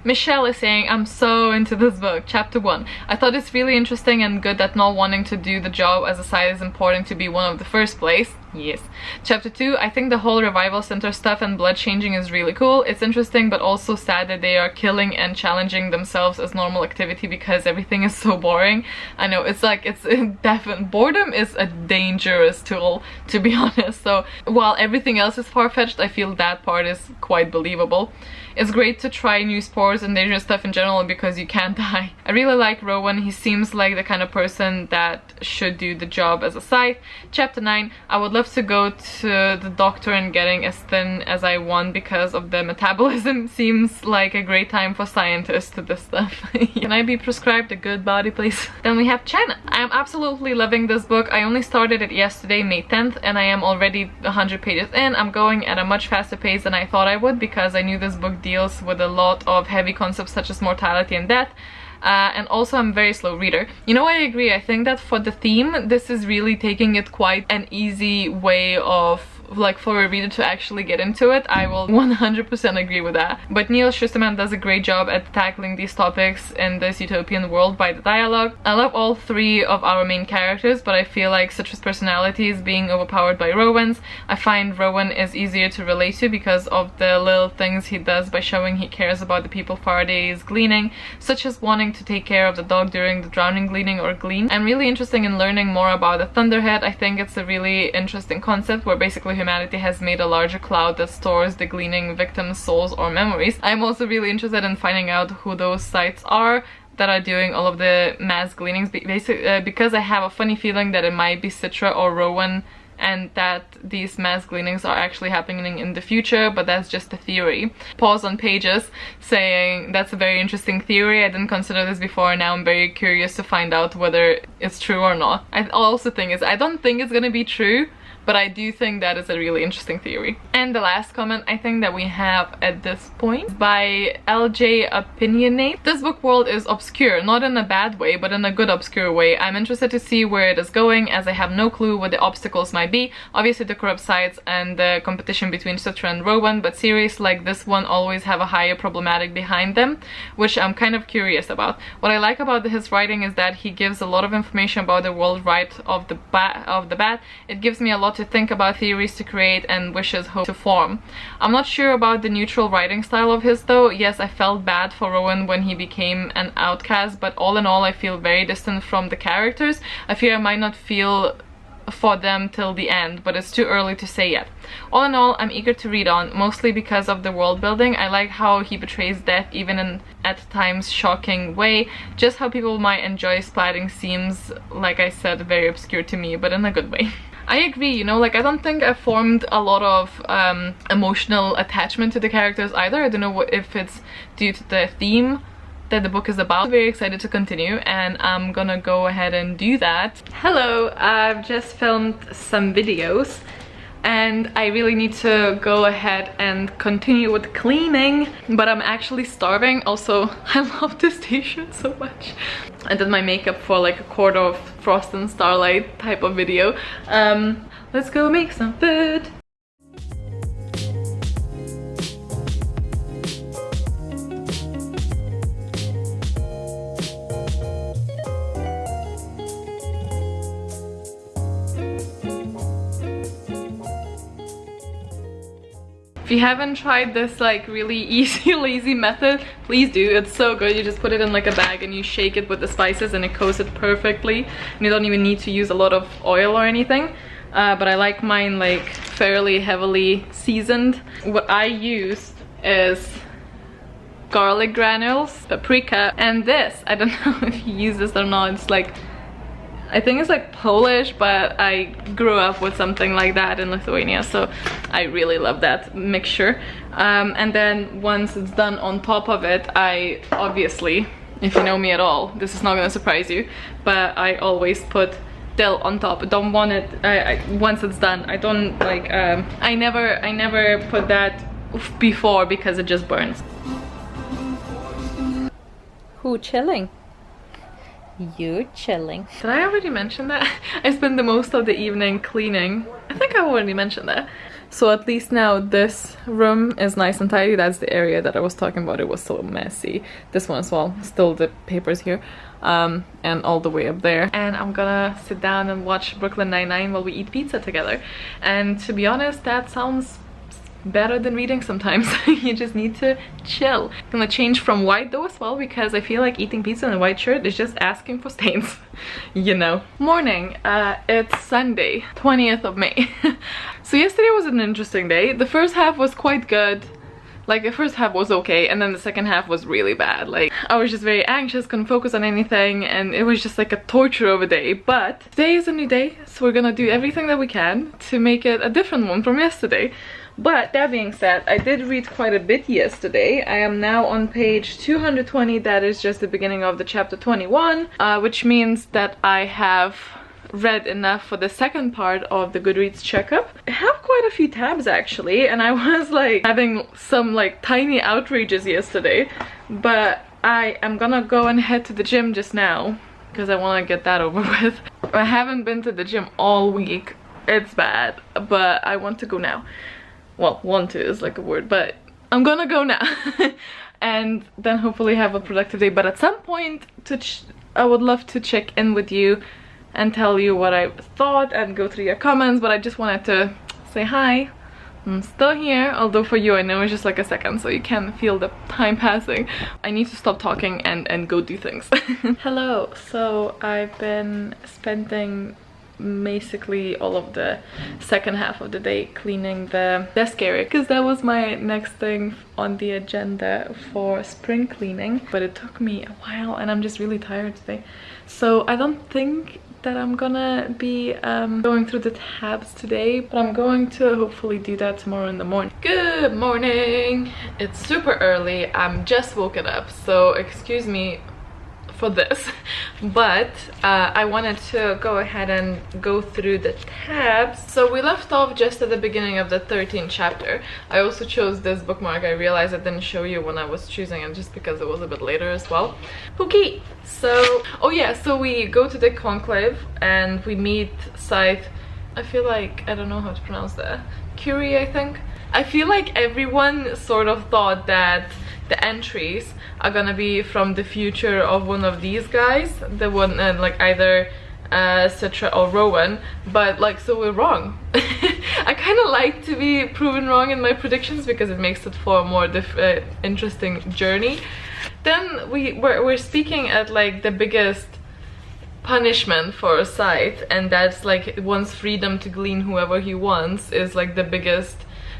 Michelle is saying, I'm so into this book. Chapter 1. I thought it's really interesting and good that not wanting to do the job as a side is important to be one of the first place. Yes. Chapter 2. I think the whole revival center stuff and blood changing is really cool. It's interesting but also sad that they are killing and challenging themselves as normal activity because everything is so boring. I know, it's like, it's definitely, boredom is a dangerous tool, to be honest. So while everything else is far-fetched, I feel that part is quite believable. It's great to try new sports and dangerous stuff in general because you can't die. I really like Rowan. He seems like the kind of person that should do the job as a Scythe. Chapter 9. I would love to go to the doctor and getting as thin as I want because of the metabolism. Seems like a great time for scientists to do stuff. Can I be prescribed a good body, please? Then we have China. I am absolutely loving this book. I only started it yesterday, May 10th, and I am already 100 pages in. I'm going at a much faster pace than I thought I would because I knew this book deals with a lot of heavy concepts such as mortality and death. And also I'm a very slow reader. You know, I agree. I think that for the theme, this is really taking it quite an easy way of, like, for a reader to actually get into it. I will 100% agree with that. But Neil Schusterman does a great job at tackling these topics in this utopian world by the dialogue. I love all 3 of our main characters, but I feel like Citra's personality is being overpowered by Rowan's. I find Rowan is easier to relate to because of the little things he does by showing he cares about the people Faraday is gleaning, such as wanting to take care of the dog during the drowning gleaning or glean. I'm really interested in learning more about the Thunderhead. I think it's a really interesting concept where basically humanity has made a larger cloud that stores the gleaning victims' souls or memories. I'm also really interested in finding out who those sites are that are doing all of the mass gleanings, basically, because I have a funny feeling that it might be Citra or Rowan and that these mass gleanings are actually happening in the future, but that's just a theory. Pause on pages saying that's a very interesting theory. I didn't consider this before, and now I'm very curious to find out whether it's true or not. I also think I don't think it's gonna be true, but I do think that is a really interesting theory. And the last comment I think that we have at this point by LJ Opinionate. This book world is obscure, not in a bad way, but in a good obscure way. I'm interested to see where it is going, as I have no clue what the obstacles might be. Obviously the corrupt sites and the competition between Citra and Rowan, but series like this one always have a higher problematic behind them, which I'm kind of curious about. What I like about his writing is that he gives a lot of information about the world right off the bat. It gives me a lot to think about, theories to create, and wishes hope to form. I'm not sure about the neutral writing style of his though. Yes, I felt bad for Rowan when he became an outcast, but all in all I feel very distant from the characters. I fear I might not feel for them till the end, but it's too early to say yet. All in all, I'm eager to read on, mostly because of the world building. I like how he portrays death even in at times shocking way. Just how people might enjoy splatting seems, like I said, very obscure to me, but in a good way. I agree, you know, like I don't think I formed a lot of emotional attachment to the characters either. I don't know if it's due to the theme that the book is about. I'm very excited to continue, and I'm gonna go ahead and do that. Hello, I've just filmed some videos and I really need to go ahead and continue with cleaning, but I'm actually starving. Also, I love this t-shirt so much. I did my makeup for like a quarter of Frost and Starlight type of video. Let's go make some food. If you haven't tried this like really easy lazy method, please do. It's so good. You just put it in like a bag and you shake it with the spices and it coats it perfectly, and you don't even need to use a lot of oil or anything. But I like mine like fairly heavily seasoned. What I use is garlic granules, paprika, and this. I don't know if you use this or not. It's like, I think it's like Polish, but I grew up with something like that in Lithuania, so I really love that mixture. And then once it's done, on top of it, I obviously, if you know me at all, this is not gonna surprise you, but I always put dill on top. I don't want it once it's done. I don't like I never put that before because it just burns. Who chilling? You're chilling. Did I already mention that? I spent the most of the evening cleaning. I think I already mentioned that. So at least now this room is nice and tidy. That's the area that I was talking about. It was so messy. This one as well. Still the papers here. And all the way up there. And I'm gonna sit down and watch Brooklyn Nine-Nine while we eat pizza together. And to be honest, that sounds better than reading sometimes. You just need to chill. I'm gonna change from white though as well, because I feel like eating pizza in a white shirt is just asking for stains. You know. Morning. It's Sunday, 20th of May. So yesterday was an interesting day. The first half was quite good. Like the first half was okay, and then the second half was really bad. Like I was just very anxious, couldn't focus on anything, and it was just like a torture of a day. But today is a new day, so we're gonna do everything that we can to make it a different one from yesterday. But that being said, I did read quite a bit yesterday. I am now on page 220. That is just the beginning of the chapter 21, which means that I have read enough for the second part of the Goodreads checkup. I have quite a few tabs actually, and I was like having some like tiny outrages yesterday, but I am gonna go and head to the gym just now because I want to get that over with. I haven't been to the gym all week. It's bad, but I want to go now. Well, want to is like a word, but I'm gonna go now. And then hopefully have a productive day. But at some point I would love to check in with you and tell you what I thought and go through your comments, but I just wanted to say hi. I'm still here, although for you I know it's just like a second, so you can feel the time passing. I need to stop talking and go do things. Hello. So I've been spending basically all of the second half of the day cleaning the desk area, because that was my next thing on the agenda for spring cleaning, but it took me a while and I'm just really tired today. So I don't think that I'm gonna be going through the tabs today, but I'm going to hopefully do that tomorrow in the morning. Good morning. It's super early. I'm just woken up, so excuse me for this, but I wanted to go ahead and go through the tabs. So we left off just at the beginning of the 13th chapter. I also chose this bookmark. I realized I didn't show you when I was choosing it just because it was a bit later as well. Okay, so oh yeah, so we go to the Conclave and we meet Scythe. I feel like, I don't know how to pronounce that, Curie, I think. I feel like everyone sort of thought that the entries are gonna be from the future of one of these guys, the one like either Citra or Rowan, but like, so we're wrong. I kind of like to be proven wrong in my predictions because it makes it for a more interesting journey. Then we're speaking at like the biggest punishment for Scythe, and that's like one's freedom to glean whoever he wants is like the biggest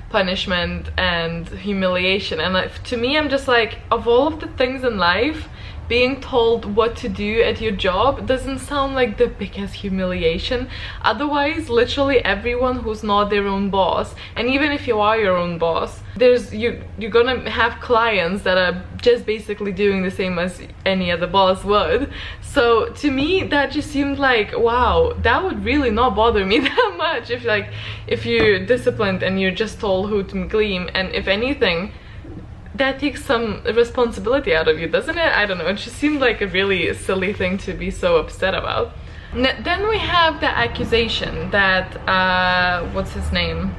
punishment and humiliation. And like, to me, I'm just like, of all of the things in life, being told what to do at your job doesn't sound like the biggest humiliation. Otherwise, literally everyone who's not their own boss, and even if you are your own boss, you're gonna have clients that are just basically doing the same as any other boss would. So to me, that just seemed like, wow, that would really not bother me that much if you're disciplined and you're just told who to glean. And if anything, that takes some responsibility out of you, doesn't it? I don't know, it just seemed like a really silly thing to be so upset about. Then we have the accusation that, what's his name?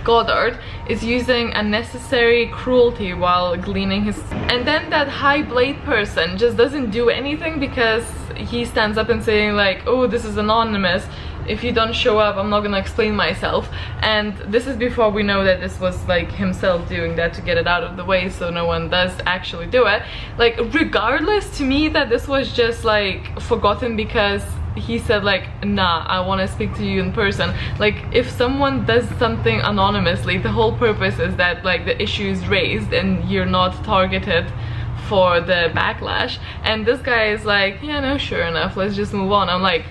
Goddard is using unnecessary cruelty while gleaning his... And then that high blade person just doesn't do anything because he stands up and saying like, oh, this is anonymous. If you don't show up, I'm not gonna explain myself. And this is before we know that this was like himself doing that to get it out of the way so no one does actually do it. Like, regardless, to me that this was just like forgotten because he said like, nah, I want to speak to you in person. Like, if someone does something anonymously, the whole purpose is that like the issue is raised and you're not targeted for the backlash. And this guy is like, yeah, no, sure enough, let's just move on. I'm like,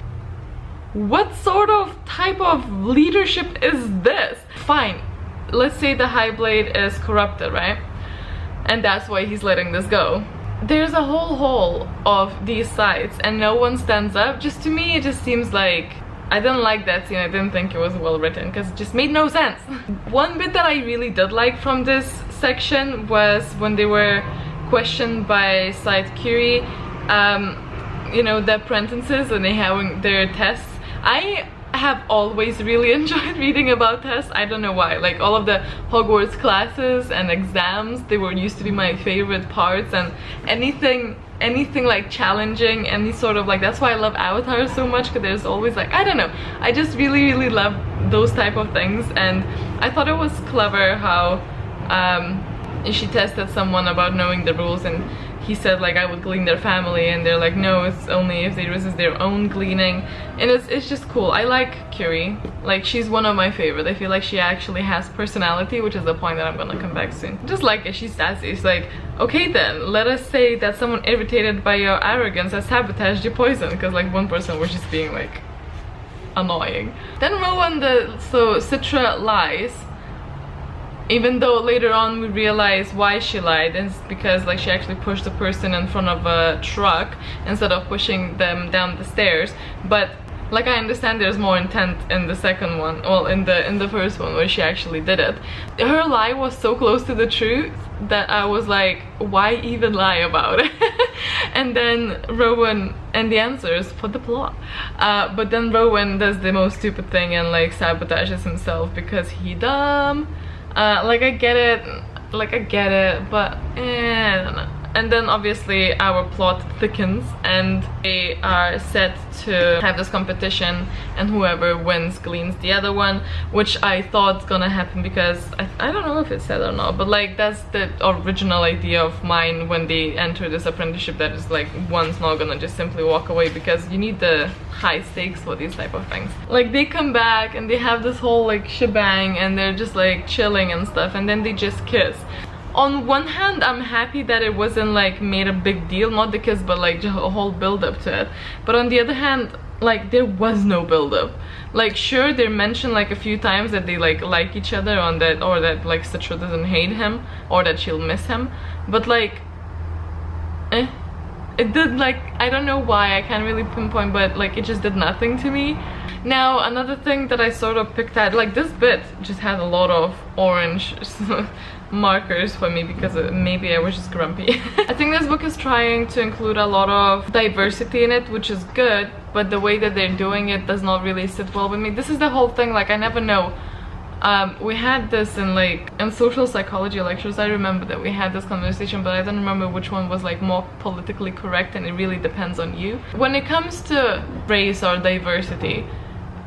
what sort of type of leadership is this? Fine, let's say the High Blade is corrupted, right? And that's why he's letting this go. There's a whole hall of these sites and no one stands up. Just to me, it just seems like, I didn't like that scene. I didn't think it was well written because it just made no sense. One bit that I really did like from this section was when they were questioned by Scythe Curie, you know, the apprentices and they having their tests. I have always really enjoyed reading about tests. I don't know why. Like, all of the Hogwarts classes and exams, they were used to be my favorite parts, and anything like challenging, any sort of like, that's why I love Avatar so much, because there's always like, I don't know, I just really love those type of things. And I thought it was clever how she tested someone about knowing the rules, and he said like, I would glean their family, and they're like, no, it's only if they resist their own gleaning. And it's just cool. I like Curie. Like, she's one of my favorite. I feel like she actually has personality, which is the point that I'm gonna come back soon. Just like it, she's sassy. It's like, okay then, let us say that someone irritated by your arrogance has sabotaged your poison, because like one person was just being like annoying. Then Rowan, so Citra lies, even though later on we realize why she lied. It's because like she actually pushed the person in front of a truck instead of pushing them down the stairs. But like, I understand there's more intent in the second one, well, in the first one where she actually did it. Her lie was so close to the truth that I was like, why even lie about it? And then Rowan, and the answer is for the plot, but then Rowan does the most stupid thing and like sabotages himself because he dumb. Like, I get it, but I don't know. And then obviously our plot thickens and they are set to have this competition, and whoever wins gleans the other one, which I thought's gonna happen because I don't know if it's said or not, but like, that's the original idea of mine when they enter this apprenticeship, that is like, one's not gonna just simply walk away, because you need the high stakes for these type of things. Like, they come back and they have this whole like shebang and they're just like chilling and stuff, and then they just kiss. On one hand, I'm happy that it wasn't like made a big deal, not the kiss, but like a whole build up to it. But on the other hand, like, there was no build up. Like, sure, they mentioned like a few times that they like each other on that, or that like Citra doesn't hate him, or that she'll miss him, but like, it did, like, I don't know why, I can't really pinpoint, but like it just did nothing to me. Now another thing that I sort of picked at, like this bit just had a lot of orange markers for me because maybe I was just grumpy. I think this book is trying to include a lot of diversity in it, which is good, but the way that they're doing it does not really sit well with me. This is the whole thing, like I never know. We had this in social psychology lectures. I remember that we had this conversation, but I don't remember which one was like more politically correct, and it really depends on you. When it comes to race or diversity,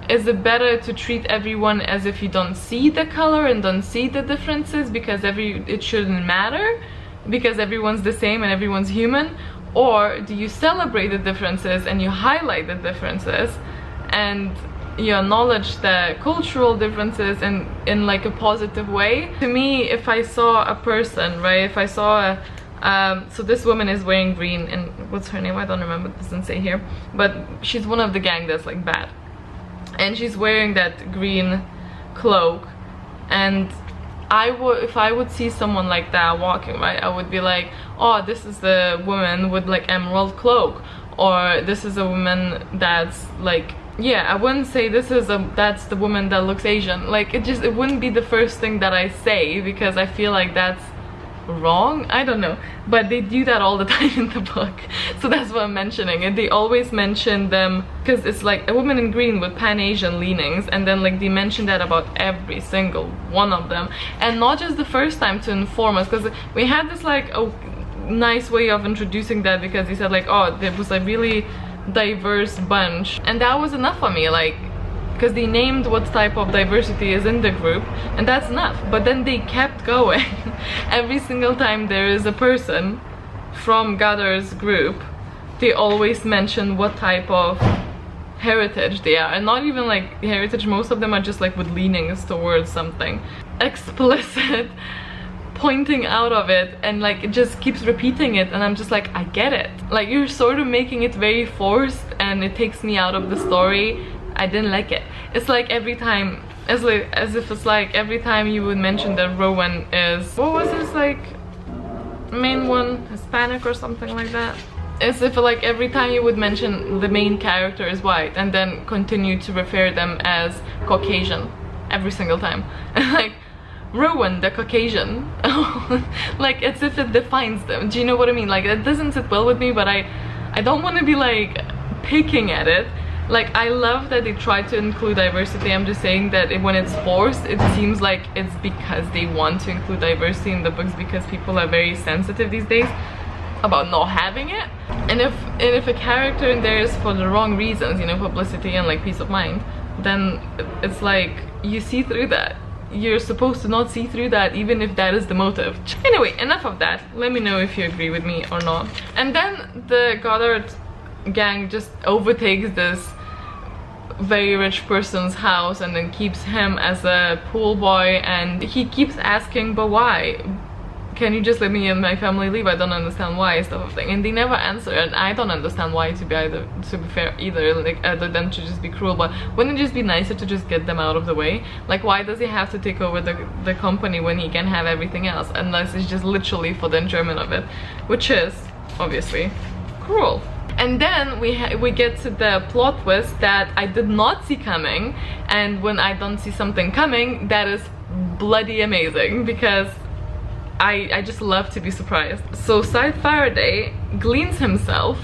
is it better to treat everyone as if you don't see the color and don't see the differences because it shouldn't matter because everyone's the same and everyone's human? Or do you celebrate the differences and you highlight the differences and you acknowledge the cultural differences in like a positive way? To me, if I saw a person, right, if I saw so this woman is wearing green, and what's her name? I don't remember, it doesn't say here, but she's one of the gang that's like bad. And she's wearing that green cloak, and if I would see someone like that walking, right, I would be like, oh, this is the woman with like emerald cloak, or this is a woman that's like, yeah, I wouldn't say that's the woman that looks Asian. Like it wouldn't be the first thing that I say because I feel like that's wrong. I don't know, but they do that all the time in the book, so that's what I'm mentioning. And they always mention them because it's like a woman in green with pan-Asian leanings, and then like they mention that about every single one of them, and not just the first time to inform us, because we had this like a nice way of introducing that, because he said like, oh, there was a really diverse bunch, and that was enough for me, like, because they named what type of diversity is in the group, and that's enough. But then they kept going. Every single time there is a person from Gather's group, they always mention what type of heritage they are, and not even like heritage, most of them are just like with leanings towards something explicit, pointing out of it, and like it just keeps repeating it, and I'm just like, I get it. Like you're sort of making it very forced, and it takes me out of the story. I didn't like it. It's like every time, as if it's like every time you would mention that Rowan is, what was his like main one, Hispanic or something like that, as if like every time you would mention the main character is white and then continue to refer them as Caucasian every single time. Like Rowan the Caucasian, like as if it defines them. Do you know what I mean? Like it doesn't sit well with me, but I don't want to be like picking at it. Like I love that they try to include diversity. I'm just saying that when it's forced, it seems like it's because they want to include diversity in the books, because people are very sensitive these days about not having it. And if a character in there is for the wrong reasons, you know, publicity and like peace of mind, then it's like you see through that. You're supposed to not see through that, even if that is the motive. Anyway, enough of that. Let me know if you agree with me or not. And then the Goddard gang just overtakes this very rich person's house and then keeps him as a pool boy, and he keeps asking, but why? Can you just let me and my family leave? I don't understand why, stuff of thing. And they never answer, and I don't understand why, to be fair either, like other than to just be cruel. But wouldn't it just be nicer to just get them out of the way? Like why does he have to take over the company when he can have everything else, unless it's just literally for the enjoyment of it, which is obviously cruel. And then we get to the plot twist that I did not see coming, and when I don't see something coming, that is bloody amazing, because I just love to be surprised. So Scythe Faraday gleans himself.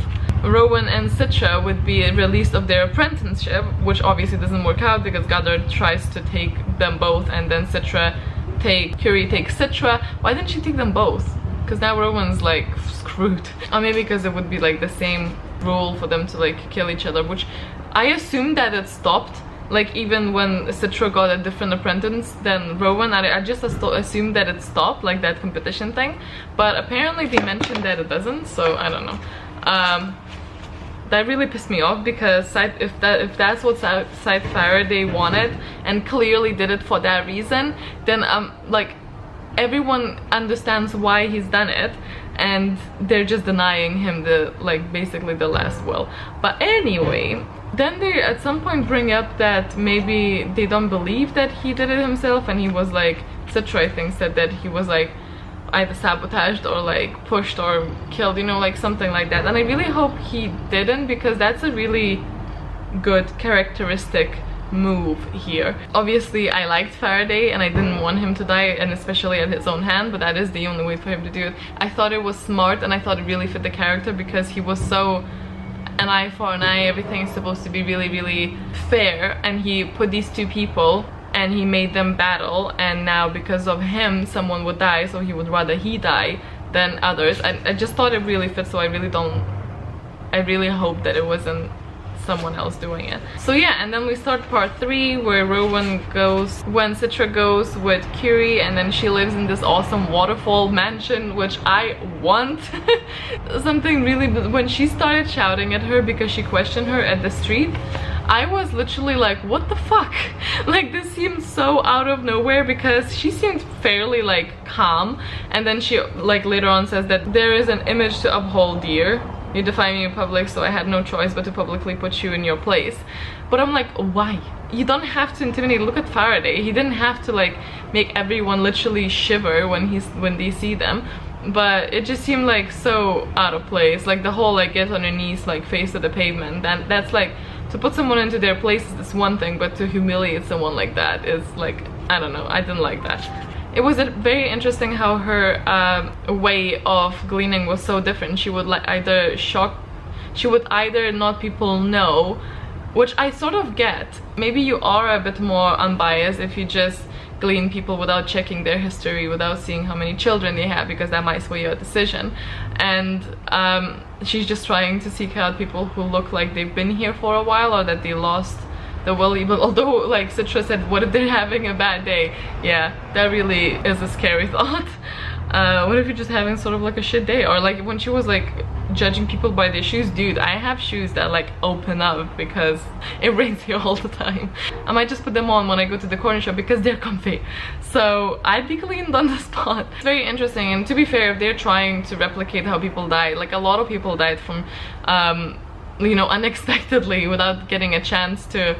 Rowan and Citra would be released of their apprenticeship, which obviously doesn't work out because Goddard tries to take them both, and then Curie takes Citra. Why didn't she take them both? Because now Rowan's like screwed. Or maybe because it would be like the same rule for them to like kill each other, which I assumed that it stopped. Like even when Citra got a different apprentice than Rowan, I just assumed that it stopped, like that competition thing. But apparently they mentioned that it doesn't, so I don't know. That really pissed me off, because if that's what Scythe Faraday wanted and clearly did it for that reason, then like everyone understands why he's done it, and they're just denying him basically the last will. But anyway, then they at some point bring up that maybe they don't believe that he did it himself, and he was like, Citra I think said that he was like, either sabotaged or like pushed or killed, you know, like something like that. And I really hope he didn't, because that's a really good characteristic move here. Obviously I liked Faraday and I didn't want him to die, and especially at his own hand, but that is the only way for him to do it. I thought it was smart and I thought it really fit the character, because he was so an eye for an eye, everything is supposed to be really, really fair, and he put these two people and he made them battle, and now because of him someone would die, so he would rather he die than others. I just thought it really fit, so I really hope that it wasn't someone else doing it. So yeah, and then we start part 3 where when Citra goes with Curie, and then she lives in this awesome waterfall mansion, which I want. Something really, when she started shouting at her because she questioned her at the street, I was literally like, what the fuck? Like, this seemed so out of nowhere, because she seemed fairly like calm, and then she like later on says that there is an image to uphold, dear. You defy me in public, so I had no choice but to publicly put you in your place. But I'm like, why? You don't have to intimidate. Look at Faraday. He didn't have to like make everyone literally shiver when they see them. But it just seemed like so out of place. Like the whole like get on your knees, like face to the pavement. That's like, to put someone into their place is one thing, but to humiliate someone like that is like, I don't know. I didn't like that. It was very interesting how her way of gleaning was so different. She would like either not people know, which I sort of get. Maybe you are a bit more unbiased if you just glean people without checking their history, without seeing how many children they have, because that might sway your decision. And she's just trying to seek out people who look like they've been here for a while, or that they lost the willy. But although like Citra said, what if they're having a bad day? Yeah, that really is a scary thought. What if you're just having sort of like a shit day? Or like when she was like judging people by their shoes, dude, I have shoes that like open up because it rains here all the time. I might just put them on when I go to the corner shop because they're comfy. So I'd be cleaned on the spot. It's very interesting, and to be fair, if they're trying to replicate how people die, like a lot of people died from you know, unexpectedly, without getting a chance to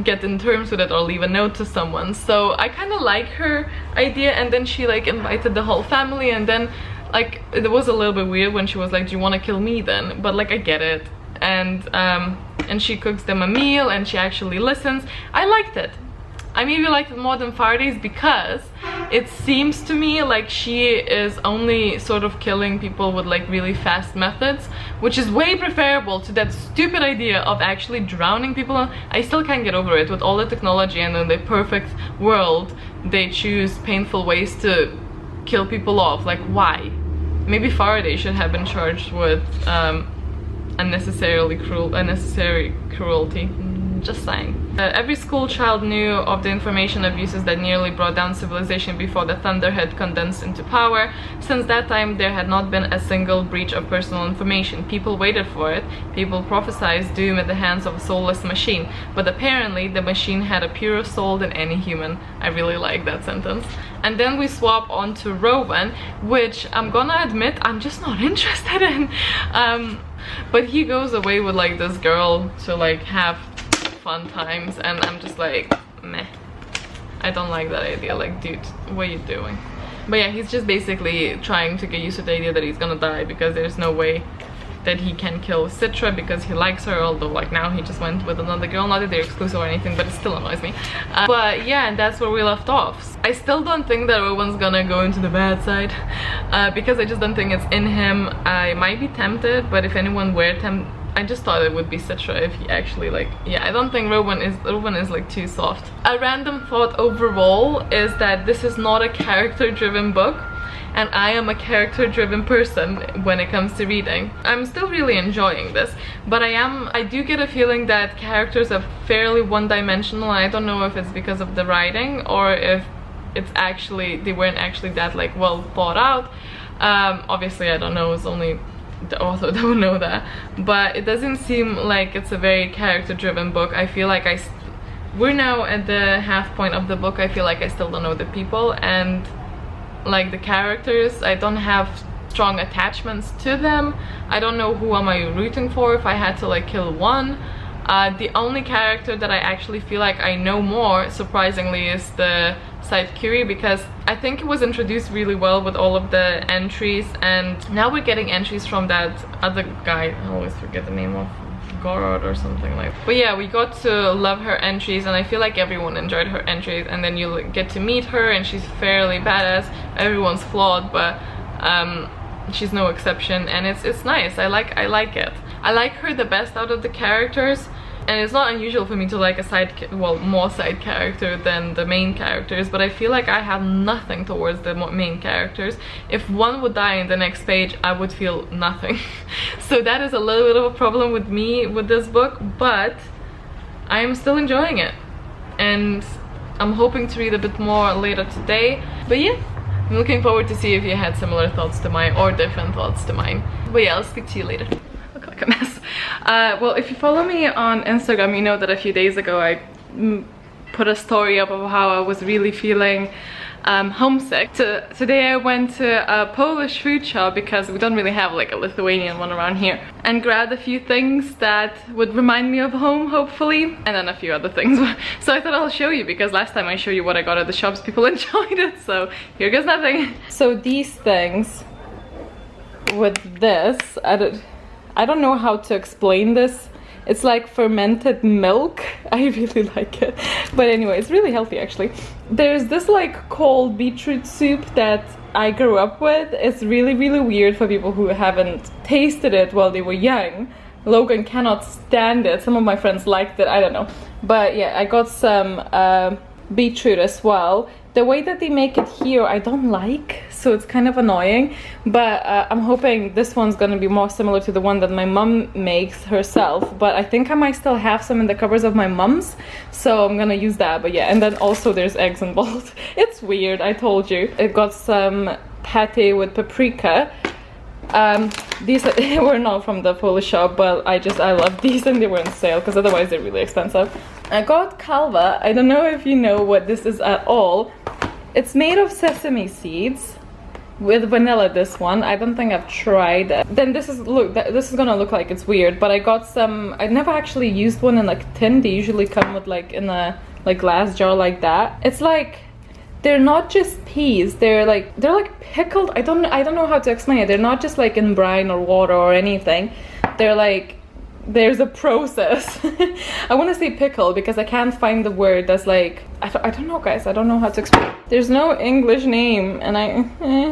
get in terms with it or leave a note to someone. So I kind of like her idea. And then she like invited the whole family, and then like it was a little bit weird when she was like, do you want to kill me then? But like I get it. And she cooks them a meal and she actually listens. I liked it. I maybe liked it more than Faraday's, because it seems to me like she is only sort of killing people with like really fast methods, which is way preferable to that stupid idea of actually drowning people. I still can't get over it. With all the technology and in the perfect world, they choose painful ways to kill people off. Like, why? Maybe Faraday should have been charged with unnecessary cruelty. Just saying. Every school child knew of the information abuses that nearly brought down civilization before the thunder had condensed into power. Since that time, there had not been a single breach of personal information. People waited for it. People prophesied doom at the hands of a soulless machine. But apparently, the machine had a purer soul than any human. I really like that sentence. And then we swap on to Rowan, which I'm gonna admit I'm just not interested in. But he goes away with like this girl to like have fun times, and I'm just like, meh. I don't like that idea. Like, dude, what are you doing? But yeah, he's just basically trying to get used to the idea that he's gonna die, because there's no way that he can kill Citra because he likes her, although like now he just went with another girl. Not that they're exclusive or anything, but it still annoys me. But yeah, and that's where we left off. I still don't think that Rowan's gonna go into the bad side, because I just don't think it's in him. I might be tempted, but if anyone were tempted, I just thought it would be Citra if he actually like, yeah, I don't think Rowan is like too soft. A random thought overall is that this is not a character-driven book, and I am a character-driven person when it comes to reading. I'm still really enjoying this, but I do get a feeling that characters are fairly one-dimensional. I don't know if it's because of the writing or if it's actually, they weren't actually that like well thought out. Obviously I don't know, it's only the author that would know that, but it doesn't seem like it's a very character-driven book. I feel like we're now at the half point of the book. I feel like I still don't know the people and like the characters. I don't have strong attachments to them. I don't know who am I rooting for if I had to like kill one. The only character that I actually feel like I know more, surprisingly, is the Scythe Curie, because I think it was introduced really well with all of the entries, and now we're getting entries from that other guy. I always forget the name of, Gorod or something like that. But yeah, we got to love her entries, and I feel like everyone enjoyed her entries, and then you get to meet her and she's fairly badass. Everyone's flawed, but she's no exception, and it's nice. I like it. I like her the best out of the characters, and it's not unusual for me to like a more side character than the main characters, but I feel like I have nothing towards the main characters. If one would die in the next page, I would feel nothing. So that is a little bit of a problem with me with this book, but I am still enjoying it, and I'm hoping to read a bit more later today. But yeah, I'm looking forward to see if you had similar thoughts to mine or different thoughts to mine. But yeah, I'll speak to you later. Look like a mess. Well, if you follow me on Instagram, you know that a few days ago I put a story up of how I was really feeling homesick. Today I went to a Polish food shop, because we don't really have like a Lithuanian one around here, and grabbed a few things that would remind me of home, hopefully, and then a few other things. So I thought I'll show you, because last time I showed you what I got at the shops, people enjoyed it, so here goes nothing. So these things with this, I don't know how to explain this. It's like fermented milk. I really like it. But anyway, it's really healthy actually. There's this like cold beetroot soup that I grew up with. It's really, really weird for people who haven't tasted it while they were young. Logan cannot stand it. Some of my friends liked it, I don't know. But yeah, I got some beetroot as well. The way that they make it here I don't like, so it's kind of annoying, but I'm hoping this one's gonna be more similar to the one that my mom makes herself. But I think I might still have some in the cupboards of my mom's, so I'm gonna use that. But yeah, and then also there's eggs involved. It's weird, I told you. It got some pate with paprika. These were not from the Polish shop, but I love these, and they were on sale, because otherwise they're really expensive. I got calva. I don't know if you know what this is at all. It's made of sesame seeds with vanilla, this one. I don't think I've tried it. Then this is gonna look like it's weird, but I got some. I never actually used one in like tin. They usually come with like in a like glass jar like that. It's like, they're not just peas, they're like pickled. I don't know how to explain it. They're not just like in brine or water or anything. They're like, there's a process. I want to say pickle because I can't find the word that's like, I don't know guys, I don't know how to explain. There's no English name, and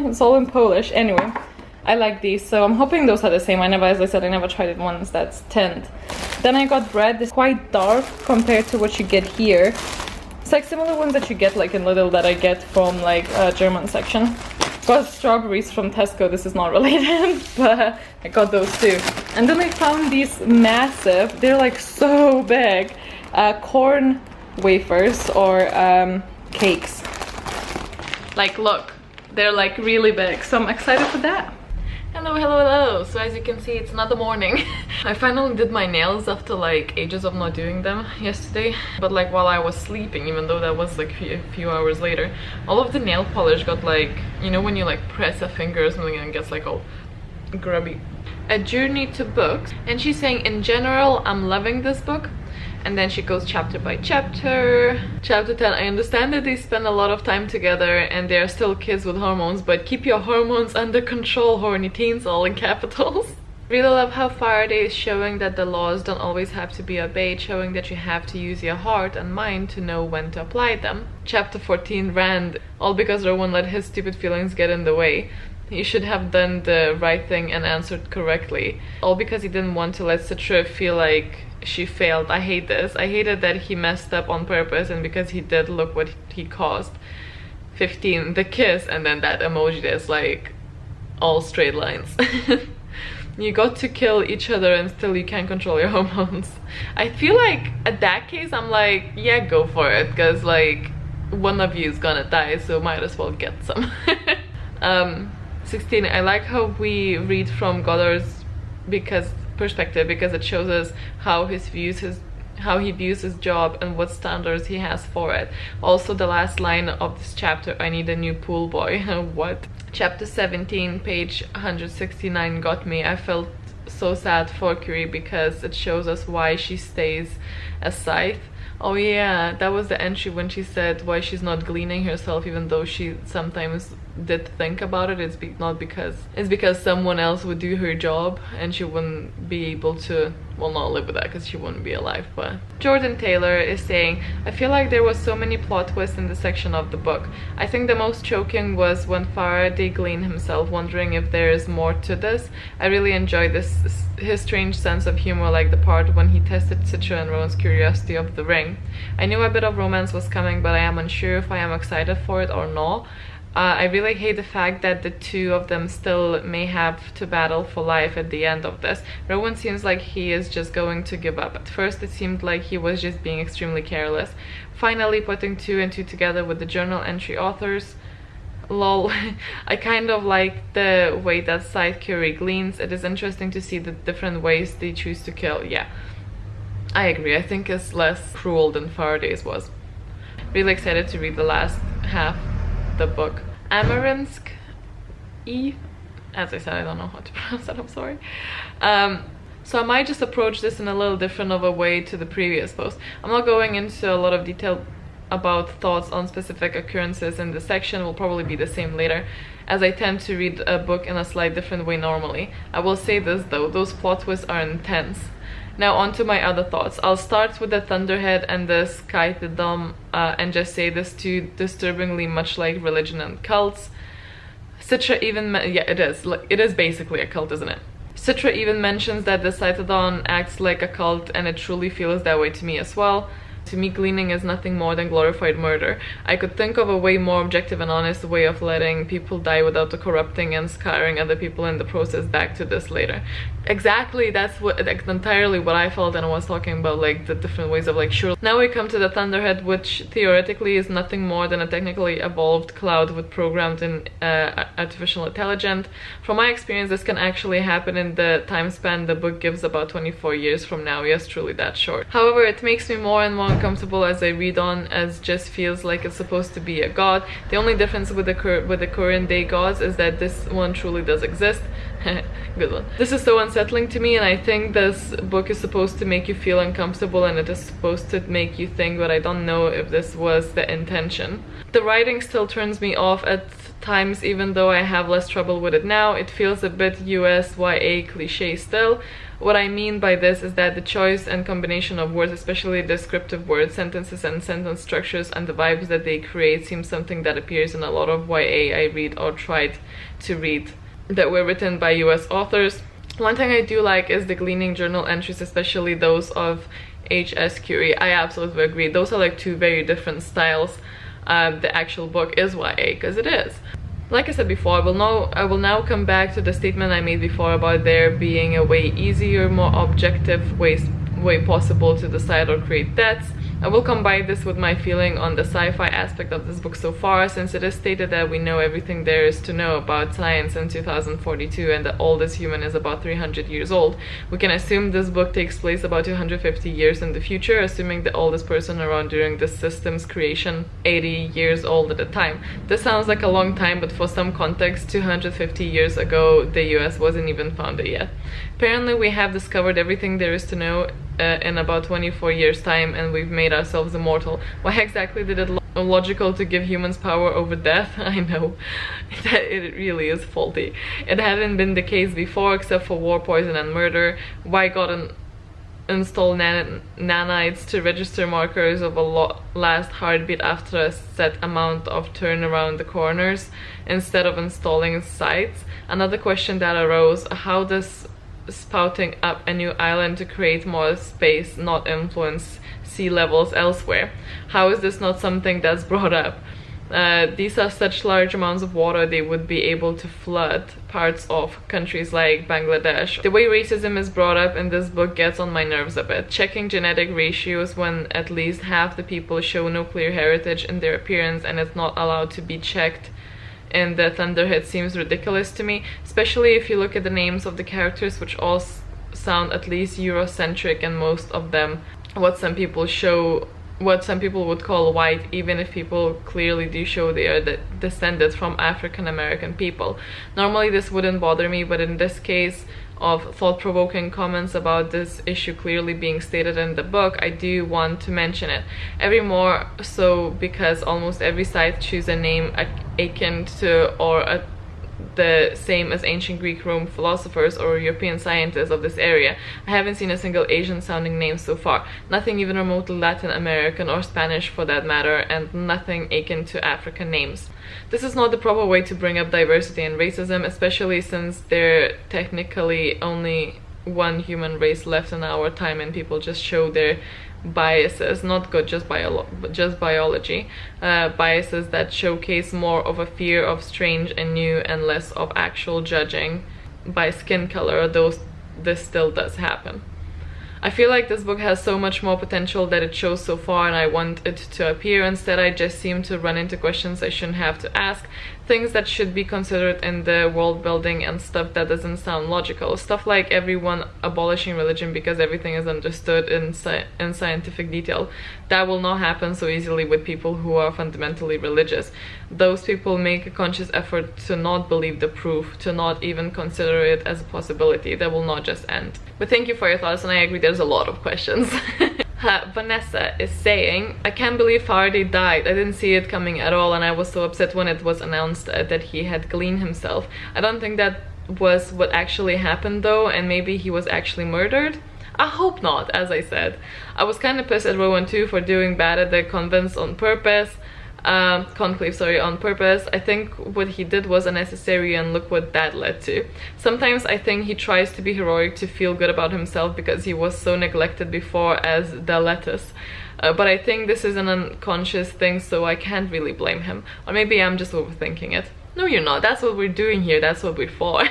it's all in Polish. Anyway, I like these, so I'm hoping those are the same. As I said, I never tried it once that's tinned. Then I got bread. It's quite dark compared to what you get here. It's like similar ones that you get like in Lidl that I get from like a German section. Got strawberries from Tesco. This is not related, but I got those too. And then I found these massive, they're like so big, corn wafers or cakes. Like look, they're like really big, so I'm excited for that. Hello, hello, hello. So as you can see, it's another morning. I finally did my nails after like ages of not doing them yesterday, but like while I was sleeping, even though that was like a few hours later, all of the nail polish got like, you know when you like press a finger or something and it gets like all grubby. A journey to books, and she's saying in general I'm loving this book, and then she goes chapter by chapter. Chapter 10, I understand that they spend a lot of time together and they are still kids with hormones, but keep your hormones under control, horny teens, all in capitals. Really love how Faraday is showing that the laws don't always have to be obeyed, showing that you have to use your heart and mind to know when to apply them. Chapter 14, Rand, all because Rowan let his stupid feelings get in the way. He should have done the right thing and answered correctly. All because he didn't want to let Citra feel like she failed. I hate this. I hated that he messed up on purpose, and because he did, look what he caused. 15, the kiss, and then that emoji that's like all straight lines. You got to kill each other and still you can't control your hormones. I feel like at that case I'm like, yeah, go for it, because like one of you is gonna die, so might as well get some. 16, I like how we read from Goddard's perspective, because it shows us how he views his job and what standards he has for it. Also the last line of this chapter, I need a new pool boy. What? Chapter 17, page 169 got me. I felt so sad for Curie because it shows us why she stays as Scythe. Oh yeah, that was the entry when she said why she's not gleaning herself, even though she sometimes did think about it. It's because someone else would do her job and she wouldn't be able to, well, not live with that because she wouldn't be alive. But Jordan Taylor is saying, I feel like there was so many plot twists in this section of the book. I think the most choking was when Faraday gleaned himself, wondering if there is more to this. I really enjoyed his strange sense of humor, like the part when he tested Citra and Rowan's curiosity of the ring. I knew a bit of romance was coming, but I am unsure if I am excited for it or not. I really hate the fact that the two of them still may have to battle for life at the end of this. Rowan seems like he is just going to give up. At first it seemed like he was just being extremely careless. Finally putting 2 and 2 together with the journal entry authors. Lol. I kind of like the way that Scythe Curie gleans. It is interesting to see the different ways they choose to kill. Yeah, I agree. I think it's less cruel than Faraday's was. Really excited to read the last half the book. Amaransk as I said, I don't know how to pronounce that, I'm sorry. So I might just approach this in a little different of a way to the previous post. I'm not going into a lot of detail about thoughts on specific occurrences in this section. Will probably be the same later, as I tend to read a book in a slight different way normally. I will say this though, those plot twists are intense. Now on to my other thoughts. I'll start with the Thunderhead and the Scythe and just say this too disturbingly much like religion and cults. Citra even yeah, it is basically a cult, isn't it? Citra even mentions that the Scythedon acts like a cult, and it truly feels that way to me as well. To me, gleaning is nothing more than glorified murder. I could think of a way more objective and honest way of letting people die without the corrupting and scarring other people in the process. Back to this later. Exactly, that's entirely what I felt, and I was talking about like the different ways of like, sure. Now we come to the Thunderhead, which theoretically is nothing more than a technically evolved cloud with programmed in artificial intelligence. From my experience, this can actually happen in the time span the book gives, about 24 years from now. Yes, truly that short. However, it makes me more and more uncomfortable as I read on, as just feels like it's supposed to be a god. The only difference with the current day gods is that this one truly does exist. Good one. This is so unsettling to me, and I think this book is supposed to make you feel uncomfortable, and it is supposed to make you think, but I don't know if this was the intention. The writing still turns me off at times, even though I have less trouble with it now. It feels a bit US YA cliche still. What I mean by this is that the choice and combination of words, especially descriptive words, sentences and sentence structures, and the vibes that they create seems something that appears in a lot of YA I read or tried to read that were written by US authors. One thing I do like is the gleaning journal entries, especially those of H.S. Curie. I absolutely agree. Those are like two very different styles. The actual book is YA, because it is. Like I said before, I will now come back to the statement I made before about there being a way easier, more objective way possible to decide or create deaths. I will combine this with my feeling on the sci-fi aspect of this book so far, since it is stated that we know everything there is to know about science in 2042 and the oldest human is about 300 years old. We can assume this book takes place about 250 years in the future, assuming the oldest person around during this system's creation 80 years old at the time. This sounds like a long time, but for some context, 250 years ago the US wasn't even founded yet. Apparently we have discovered everything there is to know in about 24 years time, and we've made ourselves immortal. Why exactly did it logical to give humans power over death? I know, it really is faulty. It hadn't been the case before, except for war, poison and murder. Why God install nanites to register markers of a last heartbeat after a set amount of turn around the corners instead of installing sights? Another question that arose: how does spouting up a new island to create more space not influence sea levels elsewhere? How is this not something that's brought up? These are such large amounts of water, they would be able to flood parts of countries like Bangladesh. The way racism is brought up in this book gets on my nerves a bit. Checking genetic ratios when at least half the people show no clear heritage in their appearance and it's not allowed to be checked in the Thunderhead seems ridiculous to me, especially if you look at the names of the characters, which all sound at least Eurocentric, and most of them what some people would call white, even if people clearly do show they are descended from African American people. Normally this wouldn't bother me, but in this case of thought-provoking comments about this issue clearly being stated in the book, I do want to mention it. Every more so because almost every site choose a name akin to or the same as ancient Greek, Rome philosophers or European scientists of this area. I haven't seen a single Asian sounding name so far. Nothing even remotely Latin American or Spanish for that matter, and nothing akin to African names. This is not the proper way to bring up diversity and racism, especially since there technically only one human race left in our time and people just show their biases, not good, just biology, biases that showcase more of a fear of strange and new and less of actual judging by skin color, though this still does happen. I feel like this book has so much more potential that it shows so far, and I want it to appear. Instead, I just seem to run into questions I shouldn't have to ask, things that should be considered in the world building, and stuff that doesn't sound logical. Stuff like everyone abolishing religion because everything is understood in scientific detail. That will not happen so easily with people who are fundamentally religious. Those people make a conscious effort to not believe the proof, to not even consider it as a possibility. That will not just end. But thank you for your thoughts, and I agree there's a lot of questions. Vanessa is saying, I can't believe Faraday died. I didn't see it coming at all, and I was so upset when it was announced that he had gleaned himself. I don't think that was what actually happened though, and maybe he was actually murdered. I hope not, as I said. I was kind of pissed at Rowan too for doing bad at the convents on purpose. Conclave, sorry, on purpose. I think what he did was unnecessary, and look what that led to. Sometimes I think he tries to be heroic to feel good about himself because he was so neglected before as the lettuce. But I think this is an unconscious thing, so I can't really blame him. Or maybe I'm just overthinking it. No, you're not. That's what we're doing here. That's what we're for.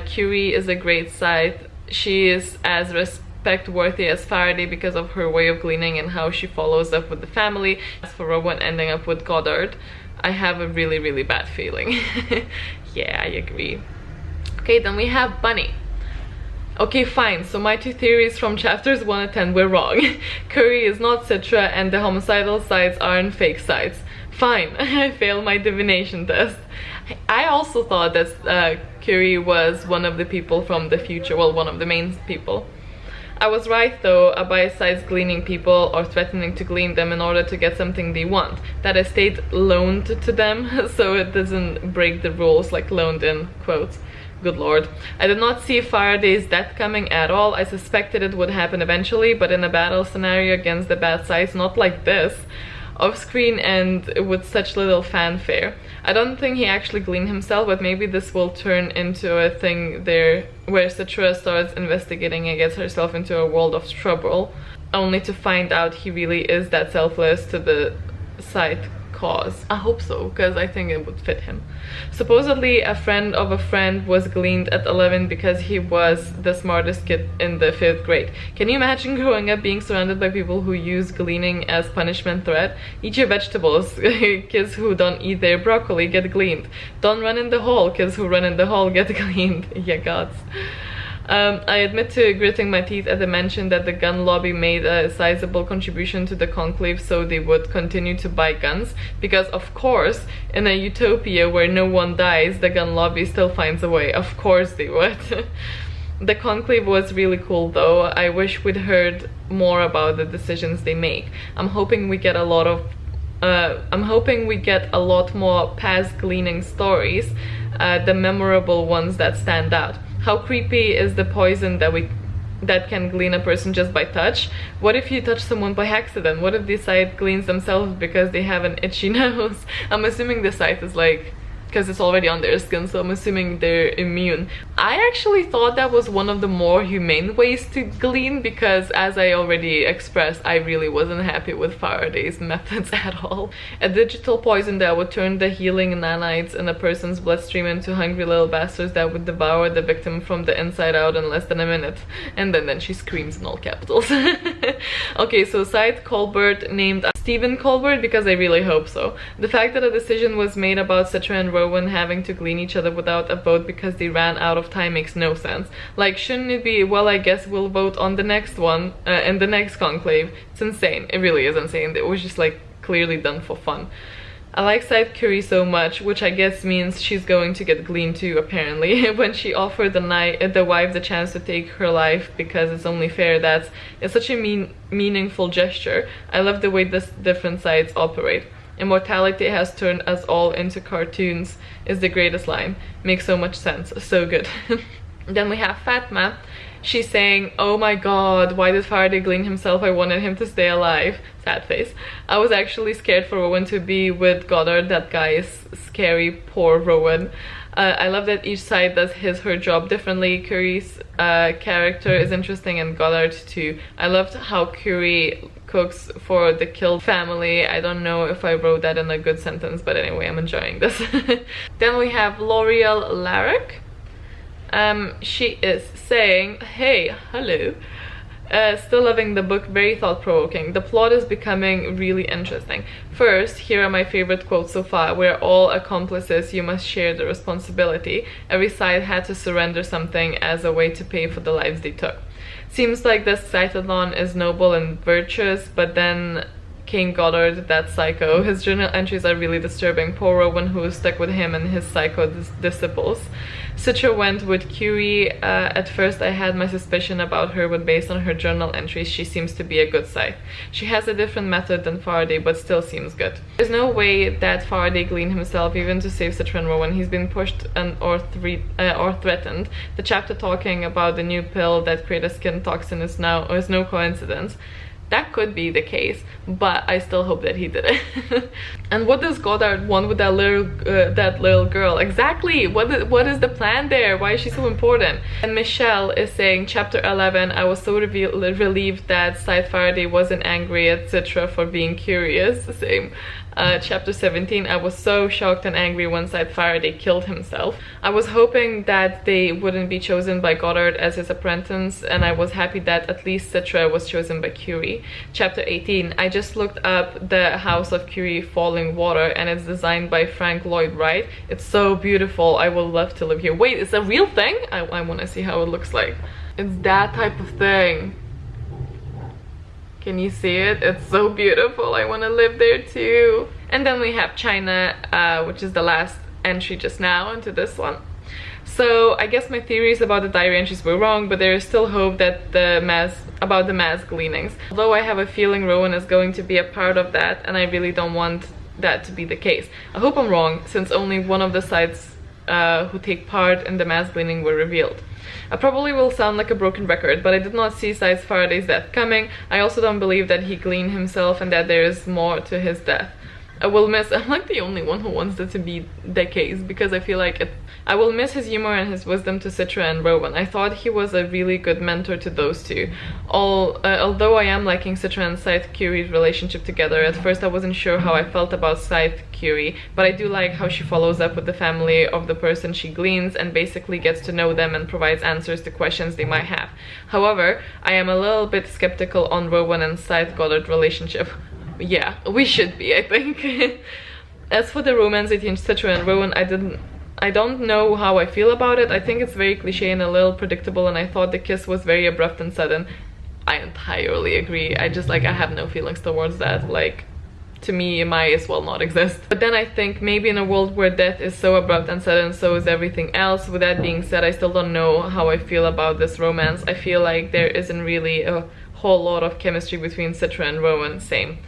Curie is a great Scythe. She is as respect-worthy as Faraday because of her way of gleaning and how she follows up with the family. As for Rowan ending up with Goddard, I have a really, really bad feeling. Yeah, I agree. Okay, then we have Bunny. Okay, fine, so my two theories from chapters 1 and 10 were wrong. Curry is not Citra and the homicidal sites aren't fake sites. Fine, I failed my divination test. I also thought that Curie was one of the people from the future, well, one of the main people. I was right though about sites gleaning people or threatening to glean them in order to get something they want. That estate loaned to them, so it doesn't break the rules, like loaned in quotes. Good lord. I did not see Faraday's death coming at all. I suspected it would happen eventually, but in a battle scenario against the bad sides, not like this. Off screen and with such little fanfare. I don't think he actually gleaned himself, but maybe this will turn into a thing there where Citra starts investigating and gets herself into a world of trouble, only to find out he really is that selfless to the Scythe cause. I hope so, because I think it would fit him. Supposedly a friend of a friend was gleaned at 11 because he was the smartest kid in the 5th grade. Can you imagine growing up being surrounded by people who use gleaning as punishment threat? Eat your vegetables. Kids who don't eat their broccoli get gleaned. Don't run in the hall. Kids who run in the hall get gleaned. Yeah, gods. I admit to gritting my teeth at the mention that the gun lobby made a sizable contribution to the conclave so they would continue to buy guns, because of course in a utopia where no one dies, the gun lobby still finds a way. Of course they would. The conclave was really cool though. I wish we'd heard more about the decisions they make. I'm hoping we get a lot more past gleaning stories, the memorable ones that stand out. How creepy is the poison that can glean a person just by touch? What if you touch someone by accident? What if the Scythe gleans themselves because they have an itchy nose? I'm assuming the Scythe is like, because it's already on their skin, so I'm assuming they're immune. I actually thought that was one of the more humane ways to glean, because as I already expressed, I really wasn't happy with Faraday's methods at all. A digital poison that would turn the healing nanites in a person's bloodstream into hungry little bastards that would devour the victim from the inside out in less than a minute. And then she screams in all capitals. Okay, so Scythe Colbert named Stephen Colbert, because I really hope so. The fact that a decision was made about Citra and Rowan having to glean each other without a vote because they ran out of time makes no sense. Like, shouldn't it be, well, I guess we'll vote on the next one, in the next conclave? It's insane. It really is insane. It was just like clearly done for fun. I like Scythe Curie so much, which I guess means she's going to get gleaned too, apparently. When she offered the wife the chance to take her life because it's only fair, it's such a meaningful gesture. I love the way this different sides operate. Immortality has turned us all into cartoons is the greatest line. Makes so much sense. So good. Then we have Fatma. She's saying, oh my god, why did Faraday glean himself? I wanted him to stay alive. Sad face. I was actually scared for Rowan to be with Goddard. That guy is scary. Poor Rowan. I love that each side does her job differently. Curie's character is interesting, and Goddard too. I loved how Curie cooks for the killed family. I don't know if I wrote that in a good sentence, but anyway, I'm enjoying this. Then we have L'Oreal Larrick. She is saying, hey, hello. Still loving the book, very thought-provoking. The plot is becoming really interesting. First, here are my favorite quotes so far. We're all accomplices, you must share the responsibility. Every side had to surrender something as a way to pay for the lives they took. Seems like this Scythe-a-thon is noble and virtuous, but then King Goddard, that psycho. His journal entries are really disturbing. Poor Rowan, who is stuck with him and his psycho disciples. Citra went with Curie. At first I had my suspicion about her, but based on her journal entries, she seems to be a good Scythe. She has a different method than Faraday, but still seems good. There's no way that Faraday gleaned himself even to save Citra and Rowan. He's been pushed or threatened. The chapter talking about the new pill that creates a skin toxin is no coincidence. That could be the case, but I still hope that he did it. And what does Goddard want with that little girl? Exactly. What is the plan there? Why is she so important? And Michelle is saying, chapter 11, I was so relieved that Scythe Faraday wasn't angry at Citra for being curious. Same. Chapter 17, I was so shocked and angry when Scythe Faraday killed himself. I was hoping that they wouldn't be chosen by Goddard as his apprentice, and I was happy that at least Citra was chosen by Curie. Chapter 18, I just looked up the House of Curie Falling Water, and it's designed by Frank Lloyd Wright. It's so beautiful. I would love to live here. Wait, it's a real thing? I want to see how it looks like. It's that type of thing. Can you see it? It's so beautiful. I want to live there too. And then we have China, which is the last entry just now into this one. So I guess my theories about the diary entries were wrong, but there is still hope that about the mass gleanings. Although I have a feeling Rowan is going to be a part of that, and I really don't want that to be the case. I hope I'm wrong, since only one of the sides who take part in the mass gleaning were revealed. I probably will sound like a broken record, but I did not see Scythe Faraday's death coming. I also don't believe that he gleaned himself and that there is more to his death. I will miss, I'm like the only one who wants it to be the case, because I feel like I will miss his humor and his wisdom to Citra and Rowan. I thought he was a really good mentor to those two. Although I am liking Citra and Scythe Curie's relationship together, at first I wasn't sure how I felt about Scythe Curie, but I do like how she follows up with the family of the person she gleans and basically gets to know them and provides answers to questions they might have. However, I am a little bit skeptical on Rowan and Scythe Goddard relationship. Yeah, we should be, I think. As for the romance between Citra and Rowan, I don't know how I feel about it. I think it's very cliche and a little predictable, and I thought the kiss was very abrupt and sudden. I entirely agree. I have no feelings towards that. Like, to me, it might as well not exist. But then I think maybe in a world where death is so abrupt and sudden, so is everything else. With that being said, I still don't know how I feel about this romance. I feel like there isn't really a whole lot of chemistry between Citra and Rowan. Same.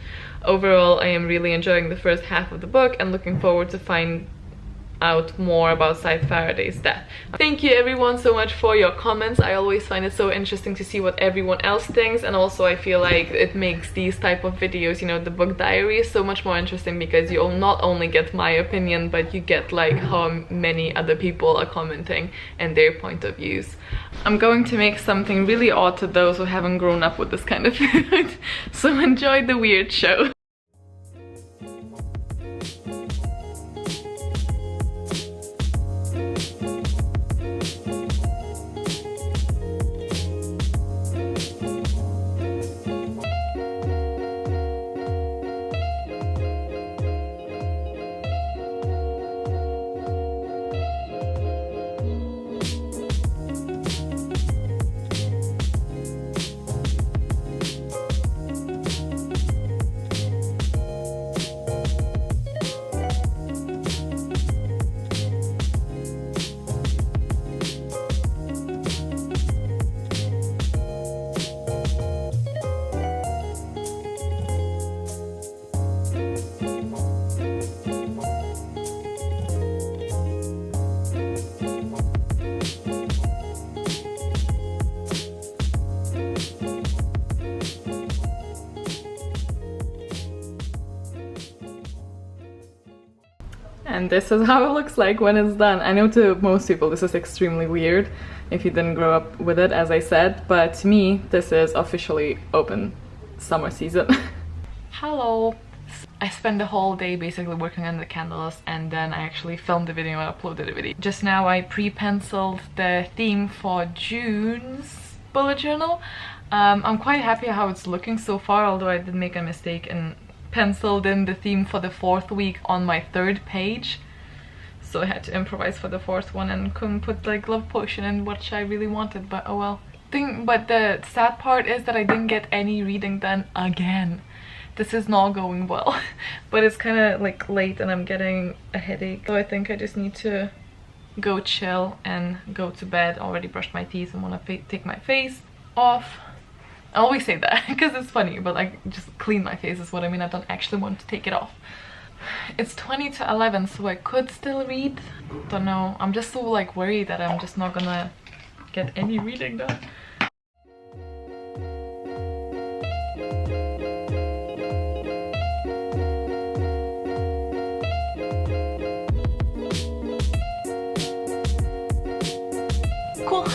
Overall, I am really enjoying the first half of the book and looking forward to find out more about Scythe Faraday's death. Thank you everyone so much for your comments. I always find it so interesting to see what everyone else thinks, and also I feel like it makes these type of videos, you know, the book diary, so much more interesting, because you'll not only get my opinion, but you get like how many other people are commenting and their point of views. I'm going to make something really odd to those who haven't grown up with this kind of food, so enjoy the weird show. and this is how it looks like when it's done. I know to most people this is extremely weird if you didn't grow up with it, as I said, but to me this is officially open summer season. Hello. I spent the whole day basically working on the candles, and then I actually filmed the video and uploaded the video. Just now I pre-penciled the theme for June's bullet journal. I'm quite happy how it's looking so far, although I did make a mistake and penciled in the theme for the 4th week on my 3rd page, so I had to improvise for the 4th one and couldn't put like love potion in, which I really wanted, but oh well. But the sad part is that I didn't get any reading done again. This is not going well. But it's kind of like late and I'm getting a headache, so I think I just need to go chill and go to bed. Already brushed my teeth and want to take my face off. I always say that because it's funny, but like just clean my face is what I mean. I don't actually want to take it off. It's 20 to 11, so I could still read. Don't know. I'm just so like worried that I'm just not gonna get any reading done. Cool.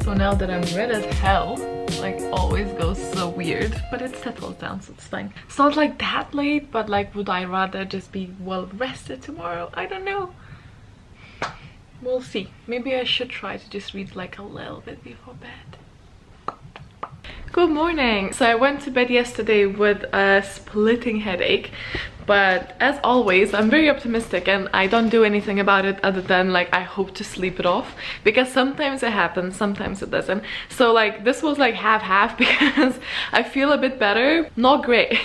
So now that I'm red as hell, like always goes so weird, but it settles down, so it's fine. It's not like that late, but like would I rather just be well rested tomorrow? I don't know. We'll see. Maybe I should try to just read like a little bit before bed. Good morning. So I went to bed yesterday with a splitting headache, but as always I'm very optimistic and I don't do anything about it other than like I hope to sleep it off, because sometimes it happens, sometimes it doesn't. So like this was like half because I feel a bit better, not great.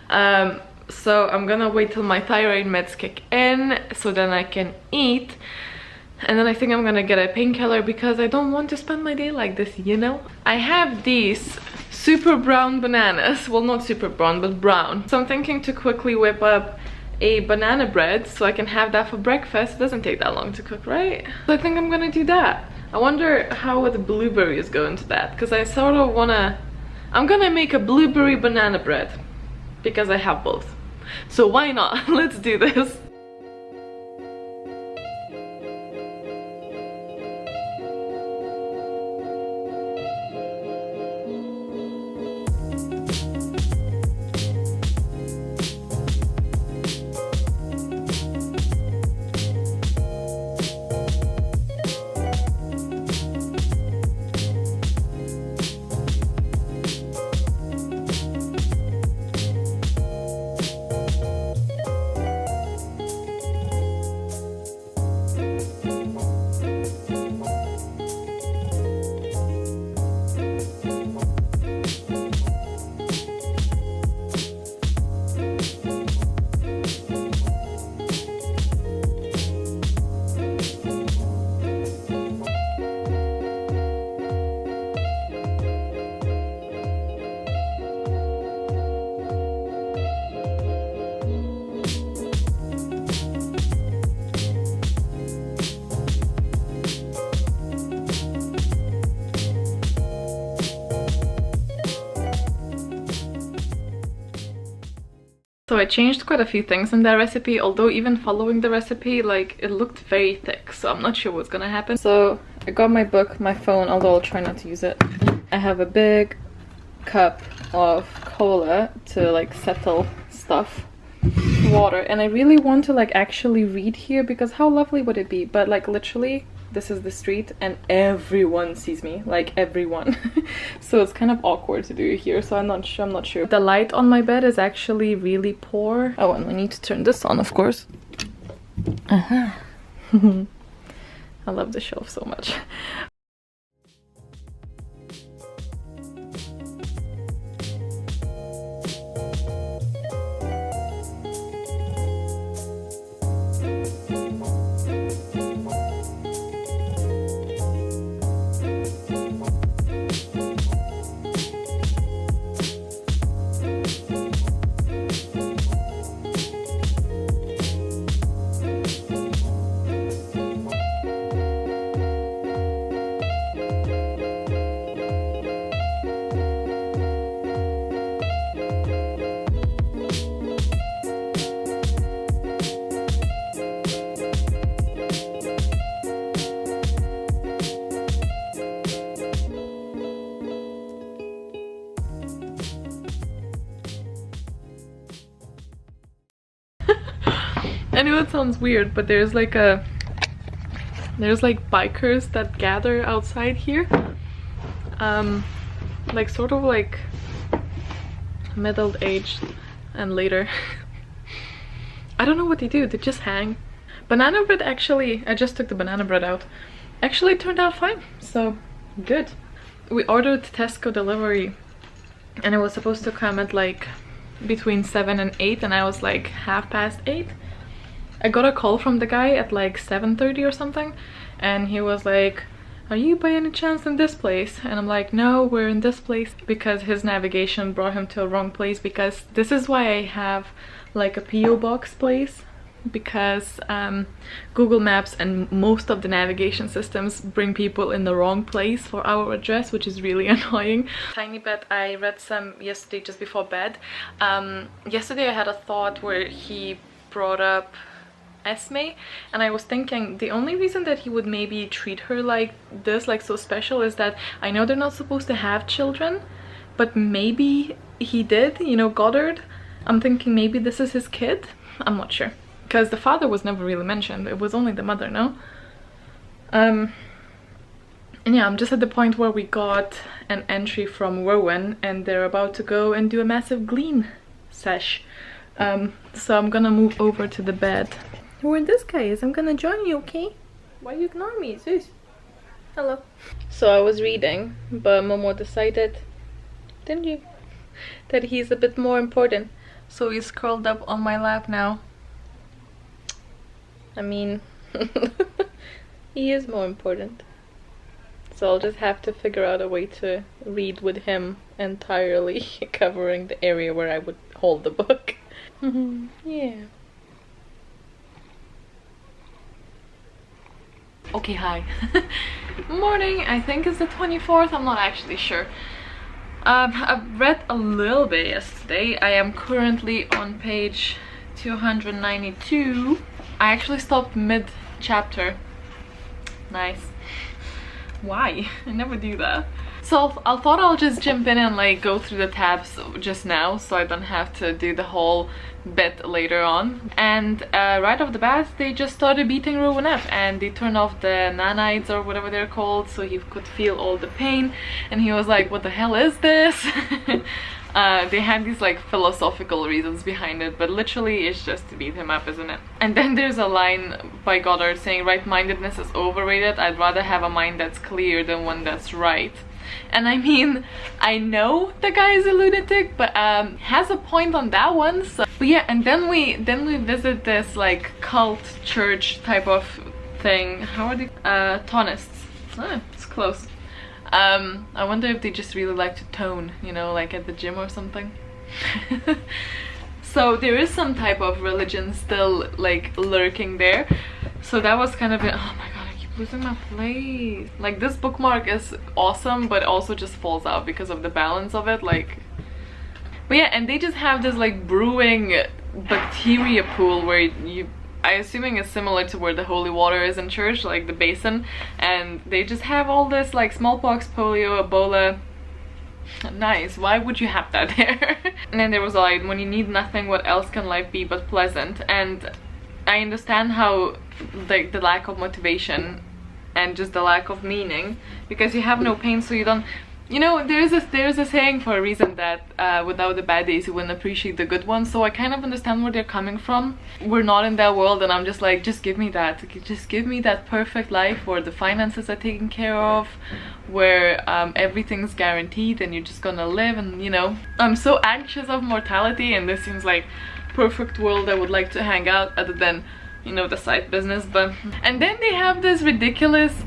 So I'm gonna wait till my thyroid meds kick in so then I can eat, and then I think I'm gonna get a painkiller because I don't want to spend my day like this, you know? I have these super brown bananas. Well, not super brown, but brown. So I'm thinking to quickly whip up a banana bread so I can have that for breakfast. It doesn't take that long to cook, right? So I think I'm gonna do that. I wonder how would the blueberries go into that, because I sort of wanna... I'm gonna make a blueberry banana bread because I have both. So why not? Let's do this. So I changed quite a few things in that recipe, although even following the recipe, like, it looked very thick, so I'm not sure what's gonna happen. So I got my book, my phone, although I'll try not to use it. I have a big cup of cola to like settle stuff, water, and I really want to like actually read here because how lovely would it be? But like literally this is the street and everyone sees me, like everyone. So it's kind of awkward to do it here, so I'm not sure. The light on my bed is actually really poor. Oh, and we need to turn this on, of course. I love the shelf so much. I know it sounds weird, but there's like bikers that gather outside here, like sort of like middle-aged and later. I don't know what they do, they just hang. Banana bread, actually, I just took the banana bread out, actually turned out fine, so good. We ordered Tesco delivery and it was supposed to come at like between 7 and 8, and I was like 8:30. I got a call from the guy at like 7:30 or something, and he was like, are you by any chance in this place? And I'm like, no, we're in this place, because his navigation brought him to a wrong place. Because this is why I have like a PO box place, because Google Maps and most of the navigation systems bring people in the wrong place for our address, which is really annoying. Tiny bit, I read some yesterday just before bed. Yesterday I had a thought where he brought up Esme, and I was thinking the only reason that he would maybe treat her like this, like so special, is that I know they're not supposed to have children, but maybe he did, you know, Goddard. I'm thinking maybe this is his kid. I'm not sure, because the father was never really mentioned. It was only the mother, no? And yeah, I'm just at the point where we got an entry from Rowan and they're about to go and do a massive glean sesh. So I'm gonna move over to the bed. Where this guy is, I'm gonna join you, okay? Why you ignore me, sis? Hello. So I was reading, but Momo decided, didn't you, that he's a bit more important. So he's curled up on my lap now. I mean, he is more important. So I'll just have to figure out a way to read with him entirely, covering the area where I would hold the book. Yeah. Okay, hi. Morning, I think it's the 24th, I'm not actually sure. I've read a little bit yesterday. I am currently on page 292. I actually stopped mid-chapter. Nice. Why? I never do that. So I thought I'll just jump in and like go through the tabs just now, so I don't have to do the whole bit later on. And right off the bat they just started beating Rowan up, and they turned off the nanites or whatever they're called, so he could feel all the pain, and he was like, what the hell is this? They had these like philosophical reasons behind it, but literally it's just to beat him up, isn't it? And then there's a line by Goddard saying, right-mindedness is overrated. I'd rather have a mind that's clear than one that's right. And I mean, I know the guy is a lunatic, but has a point on that one. So. But yeah, and then we visit this like cult church type of thing. How are they? Tonists. Ah, it's close. I wonder if they just really like to tone, you know, like at the gym or something. So there is some type of religion still like lurking there. So that was kind of it. Oh my god, I keep losing my place. Like this bookmark is awesome, but also just falls out because of the balance of it. Like, but yeah, and they just have this like brewing bacteria pool where I'm assuming it's similar to where the holy water is in church, like the basin, and they just have all this like smallpox, polio, Ebola. Nice, why would you have that there? And then there was a line, when you need nothing, what else can life be but pleasant? And I understand how like the lack of motivation and just the lack of meaning, because you have no pain, so you don't, you know, there's a saying for a reason that without the bad days you wouldn't appreciate the good ones. So I kind of understand where they're coming from. We're not in that world, and I'm just like, just give me that. Just give me that perfect life where the finances are taken care of, where everything's guaranteed and you're just gonna live. And you know, I'm so anxious of mortality, and this seems like perfect world I would like to hang out, other than, you know, the side business. But and then they have this ridiculous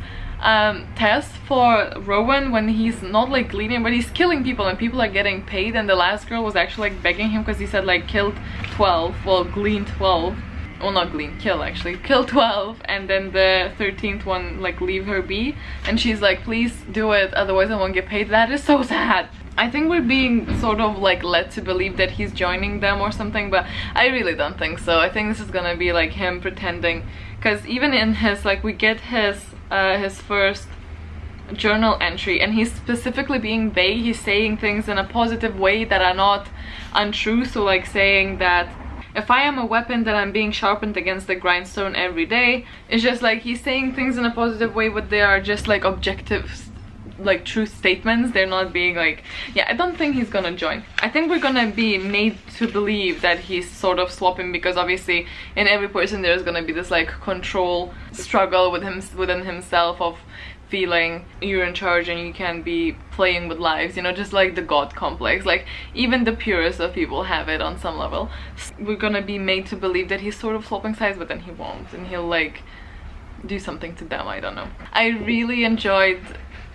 test for Rowan when he's not like gleaning, but he's killing people and people are getting paid, and the last girl was actually like begging him because he said like killed 12, well glean 12, well not glean, kill actually, kill 12, and then the 13th one like leave her be, and she's like, please do it, otherwise I won't get paid. That is so sad. I think we're being sort of like led to believe that he's joining them or something, but I really don't think so. I think this is gonna be like him pretending, because even in his, like, we get his first journal entry and he's specifically being vague. He's saying things in a positive way that are not untrue, so like saying that if I am a weapon that I'm being sharpened against the grindstone every day. It's just like he's saying things in a positive way, but they are just like objective, like truth statements. They're not being like, yeah, I don't think he's gonna join. I think we're gonna be made to believe that he's sort of swapping, because obviously in every person there's gonna be this like control struggle within himself of feeling you're in charge and you can be playing with lives, you know, just like the god complex. Like even the purest of people have it on some level. We're gonna be made to believe that he's sort of swapping sides, but then he won't, and he'll like do something to them. I don't know. I really enjoyed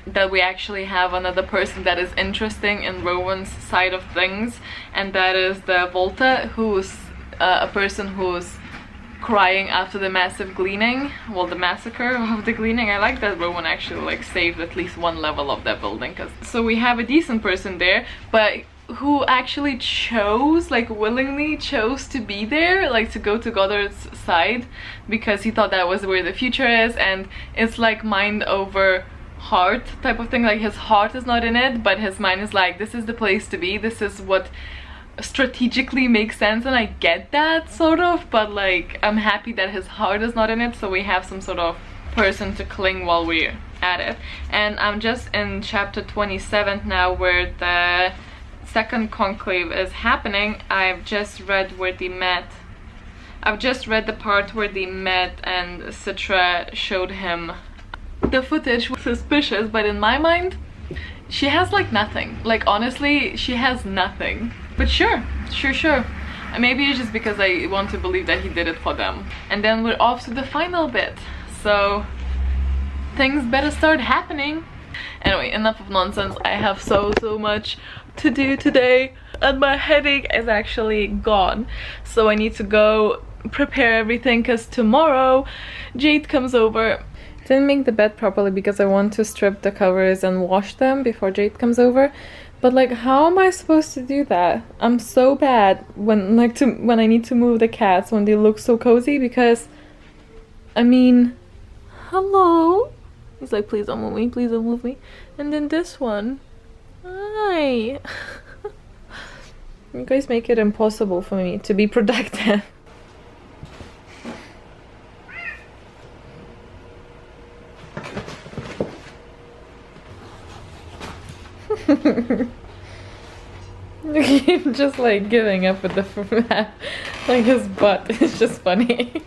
that we actually have another person that is interesting in Rowan's side of things, and that is the Volta, who's a person who's crying after the massive gleaning, well, the massacre of the gleaning. I like that Rowan actually like saved at least one level of that building, so we have a decent person there, but who actually chose, like willingly chose to be there, like to go to Goddard's side, because he thought that was where the future is, and it's like mind over heart type of thing. Like his heart is not in it, but his mind is like, this is the place to be, this is what strategically makes sense, and I get that sort of, but like I'm happy that his heart is not in it, so we have some sort of person to cling while we're at it. And I'm just in chapter 27 now, where the second conclave is happening. I've just read where they met. I've just read the part where they met and Citra showed him the footage. Was suspicious, but in my mind she has like nothing. Like honestly, she has nothing. But sure. And maybe it's just because I want to believe that he did it for them. And then we're off to the final bit, so things better start happening. Anyway, enough of nonsense. I have so much to do today, and my headache is actually gone, so I need to go prepare everything, because tomorrow Jade comes over. Didn't make the bed properly because I want to strip the covers and wash them before Jade comes over. But like, how am I supposed to do that? I'm so bad when when I need to move the cats when they look so cozy, because I mean, hello. He's like, please don't move me, please don't move me. And then this one, hi. You guys make it impossible for me to be productive. Just like giving up with the like his butt is just funny.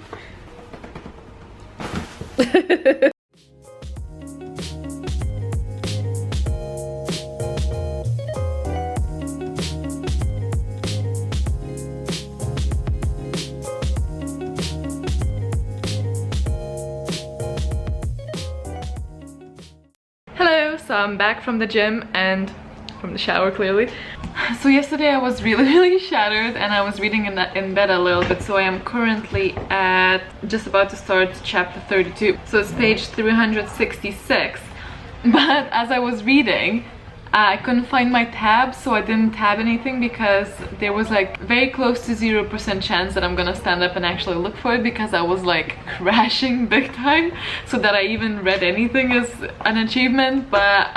Hello, so I'm back from the gym and from the shower clearly. So yesterday I was really shattered, and I was reading in bed a little bit, so I am currently at just about to start chapter 32. So it's page 366. But as I was reading, I couldn't find my tab, so I didn't tab anything, because there was like very close to 0% chance that I'm gonna stand up and actually look for it, because I was like crashing big time. So that I even read anything is an achievement. But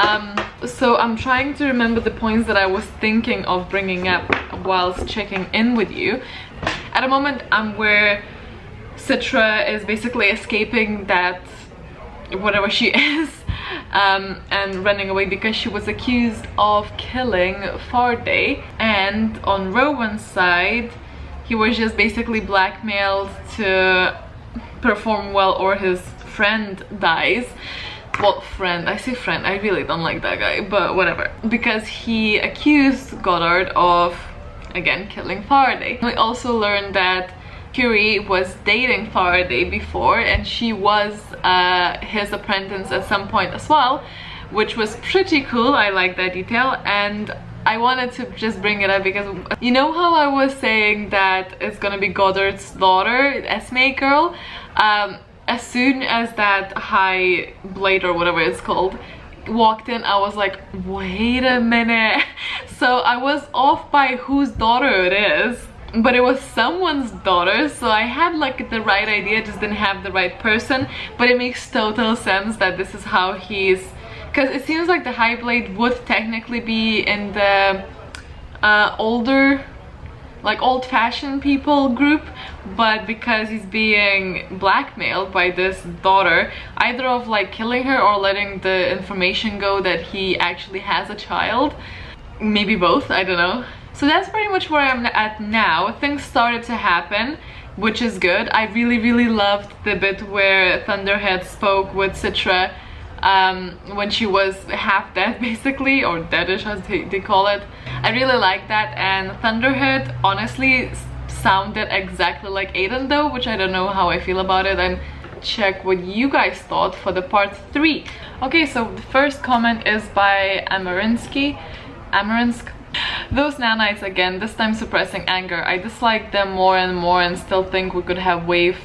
so I'm trying to remember the points that I was thinking of bringing up whilst checking in with you. At the moment I'm where Citra is basically escaping that whatever she is, and running away because she was accused of killing Faraday. And on Rowan's side, he was just basically blackmailed to perform well or his friend dies. Well, friend, I say friend, I really don't like that guy, but whatever. Because he accused Goddard of, again, killing Faraday. We also learned that Curie was dating Faraday before, and she was his apprentice at some point as well, which was pretty cool. I like that detail, and I wanted to just bring it up because you know how I was saying that it's gonna be Goddard's daughter, Esme girl. As soon as that high blade or whatever it's called walked in, I was like, wait a minute. So I was off by whose daughter it is, but it was someone's daughter, so I had like the right idea, just didn't have the right person. But it makes total sense that this is how he's, because it seems like the high blade would technically be in the older like old-fashioned people group, but because he's being blackmailed by this daughter, either of like killing her or letting the information go that he actually has a child. Maybe both, I don't know. So that's pretty much where I'm at now. Things started to happen, which is good. I really loved the bit where Thunderhead spoke with Citra when she was half dead basically, or deadish as they call it. I really like that, and Thunderhead honestly sounded exactly like Aiden though, which I don't know how I feel about it, and check what you guys thought for the part 3. Okay, so the first comment is by Amarinsk. Those nanites again, this time suppressing anger. I dislike them more and more and still think we could have way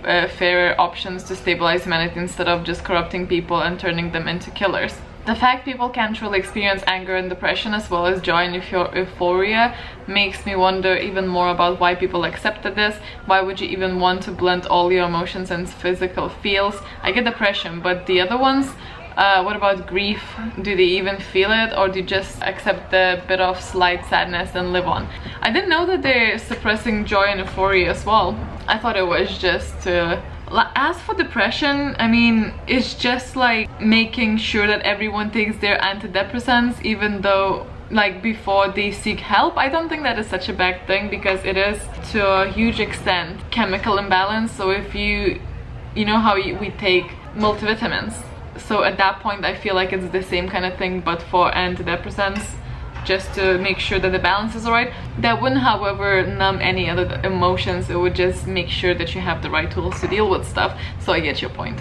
fairer options to stabilize humanity instead of just corrupting people and turning them into killers. The fact people can truly experience anger and depression as well as joy and euphoria makes me wonder even more about why people accepted this. Why would you even want to blend all your emotions and physical feels? I get depression, but the other ones, what about grief? Do they even feel it, or do you just accept the bit of slight sadness and live on? I didn't know that they're suppressing joy and euphoria as well. I thought it was just as for depression, I mean, it's just like making sure that everyone takes their antidepressants even though like before they seek help. I don't think that is such a bad thing, because it is to a huge extent chemical imbalance. So if you know how we take multivitamins, so at that point I feel like it's the same kind of thing but for antidepressants, just to make sure that the balance is alright. That wouldn't however numb any other emotions, it would just make sure that you have the right tools to deal with stuff. So I get your point.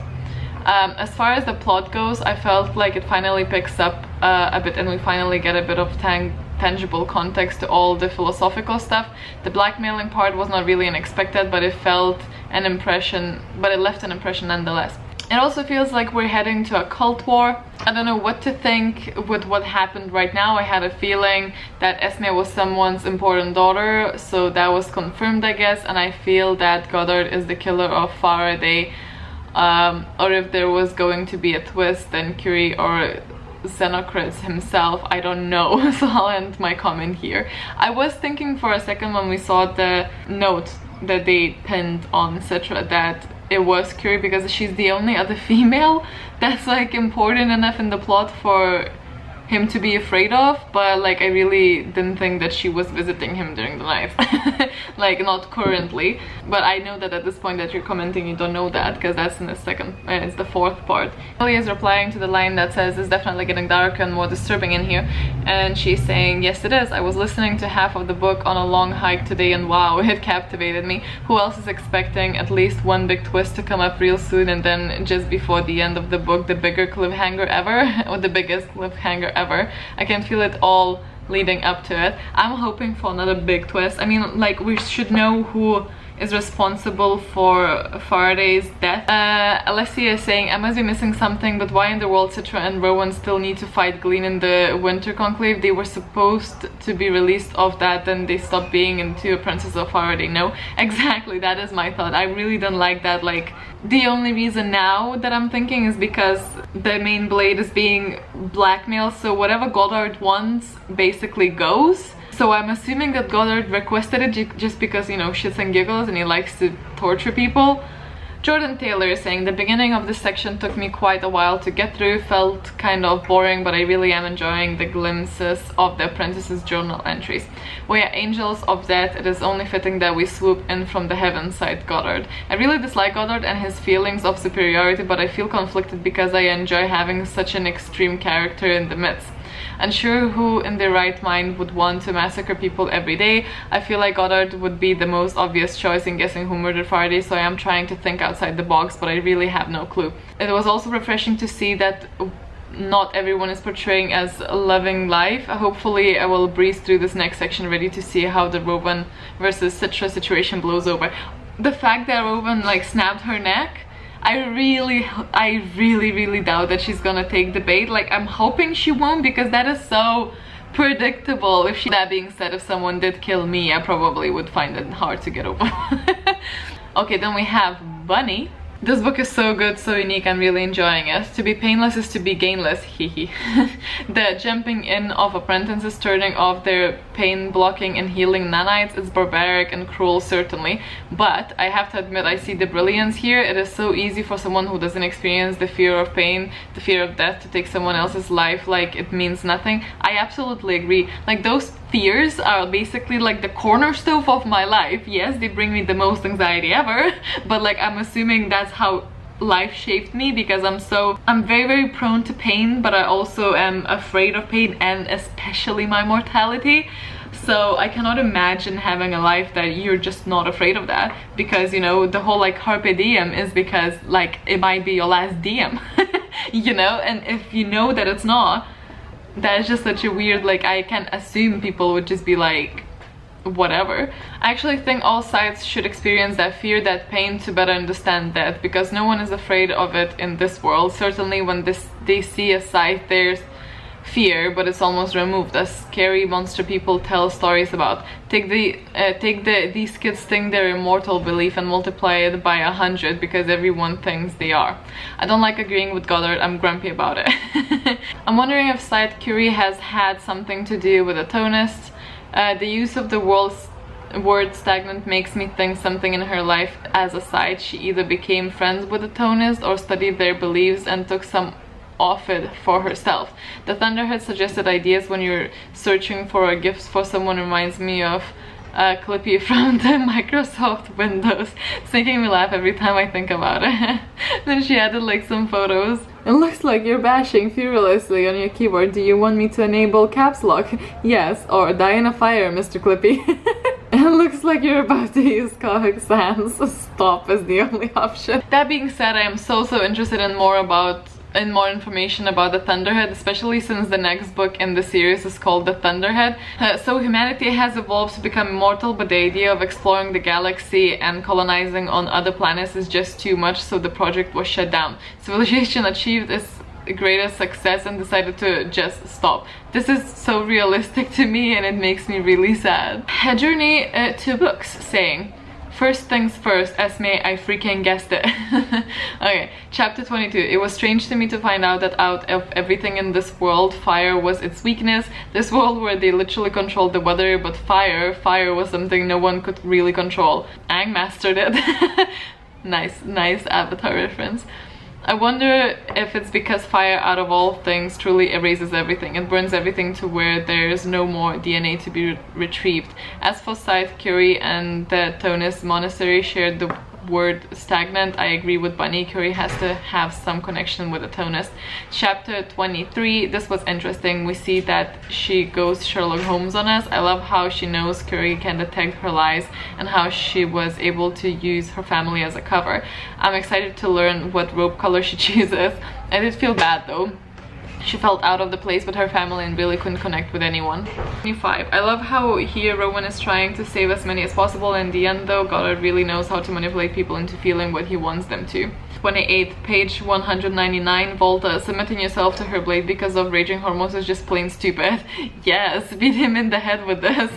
As far as the plot goes, I felt like it finally picks up a bit and we finally get a bit of tangible context to all the philosophical stuff. The blackmailing part was not really unexpected, but it left an impression nonetheless. It also feels like we're heading to a cult war. I don't know what to think with what happened right now. I had a feeling that Esme was someone's important daughter, so that was confirmed, I guess, and I feel that Goddard is the killer of Faraday, or if there was going to be a twist, then Curie or Xenocrates himself, I don't know. So I'll end my comment here. I was thinking for a second when we saw the note that they pinned on Citra that it was Curie, because she's the only other female that's like important enough in the plot for him to be afraid of, but like I really didn't think that she was visiting him during the night. Like not currently, but I know that at this point that you're commenting you don't know that, because that's in the it's the 4th part. Ellie is replying to the line that says it's definitely getting darker and more disturbing in here, and she's saying yes it is. I was listening to half of the book on a long hike today and wow, it captivated me. Who else is expecting at least one big twist to come up real soon, and then just before the end of the book the bigger cliffhanger ever, or the biggest cliffhanger ever. I can feel it all leading up to it. I'm hoping for another big twist. I mean, like, we should know who is responsible for Faraday's death. Alessia is saying, I must be missing something, but why in the world Citra and Rowan still need to fight Glean in the Winter Conclave? They were supposed to be released of that, then they stopped being into Apprentices of Faraday. No, exactly, that is my thought. I really don't like that. Like, the only reason now that I'm thinking is because the main blade is being blackmailed, so whatever Goddard wants basically goes. So I'm assuming that Goddard requested it just because, you know, shits and giggles and he likes to torture people. Jordan Taylor is saying, the beginning of this section took me quite a while to get through, felt kind of boring, but I really am enjoying the glimpses of the apprentice's journal entries. We are angels of death, it is only fitting that we swoop in from the heaven, sighed Goddard. I really dislike Goddard and his feelings of superiority, but I feel conflicted because I enjoy having such an extreme character in the midst. Unsure who in their right mind would want to massacre people every day. I feel like Goddard would be the most obvious choice in guessing who murdered Faraday, so I am trying to think outside the box, but I really have no clue. It was also refreshing to see that not everyone is portraying as loving life. Hopefully I will breeze through this next section ready to see how the Rowan versus Citra situation blows over. The fact that Rowan like snapped her neck, I really doubt that she's gonna take the bait. Like, I'm hoping she won't, because that is so predictable. That being said, if someone did kill me, I probably would find it hard to get over. Okay, then we have Bunny. This book is so good, so unique, I'm really enjoying it. To be painless is to be gainless, hehe. The jumping in of apprentices, turning off their pain blocking and healing nanites is barbaric and cruel, certainly, but I have to admit I see the brilliance here. It is so easy for someone who doesn't experience the fear of pain, the fear of death, to take someone else's life like it means nothing. I absolutely agree. Like, those fears are basically like the cornerstone of my life. Yes, they bring me the most anxiety ever, but like, I'm assuming that's how life shaped me, because I'm very prone to pain, but I also am afraid of pain, and especially my mortality. So I cannot imagine having a life that you're just not afraid of that, because, you know, the whole like carpe diem is because like it might be your last diem. You know, and if you know that it's not, that is just such a weird, like, I can assume people would just be like, whatever. I actually think all Scythes should experience that fear, that pain, to better understand death, because no one is afraid of it in this world. Certainly when they see a Scythe, there's fear, but it's almost removed, as scary monster people tell stories about. Take these kids think they're immortal belief and multiply it by 100, because everyone thinks they are. I don't like agreeing with Goddard, I'm grumpy about it. I'm wondering if Scythe Curie has had something to do with a tonist. The use of the word stagnant makes me think something in her life as a Scythe. She either became friends with a tonist or studied their beliefs and took some of it for herself. The Thunderhead suggested ideas when you're searching for a gift for someone reminds me of Clippy from the Microsoft Windows. It's making me laugh every time I think about it. Then she added like some photos. It looks like you're bashing furiously on your keyboard. Do you want me to enable caps lock? Yes, or die in a fire, Mr. Clippy. It looks like you're about to use Comic Sans. Stop is the only option. That being said, I am so interested in more information about the Thunderhead, especially since the next book in the series is called The Thunderhead. So humanity has evolved to become immortal, but the idea of exploring the galaxy and colonizing on other planets is just too much, so the project was shut down. Civilization achieved its greatest success and decided to just stop. This is so realistic to me, and it makes me really sad. A journey to books, saying, first things first, Esme, I freaking guessed it. Okay, chapter 22. It was strange to me to find out that out of everything in this world, fire was its weakness. This world where they literally controlled the weather, but fire was something no one could really control. Aang mastered it. Nice Avatar reference. I wonder if it's because fire, out of all things, truly erases everything. It burns everything to where there's no more DNA to be retrieved. As for Scythe Curie and the Tonist monastery shared the word stagnant, I agree with Bunny. Curie has to have some connection with the Tonist. Chapter 23. This was interesting. We see that she goes Sherlock Holmes on us. I love how she knows Curie can detect her lies and how she was able to use her family as a cover. I'm excited to learn what robe color she chooses. I did feel bad though. She felt out of the place with her family and really couldn't connect with anyone. 25. I love how here Rowan is trying to save as many as possible. In the end though, Goddard really knows how to manipulate people into feeling what he wants them to. 28. Page 199. Volta, submitting yourself to her blade because of raging hormones is just plain stupid. Yes, beat him in the head with this.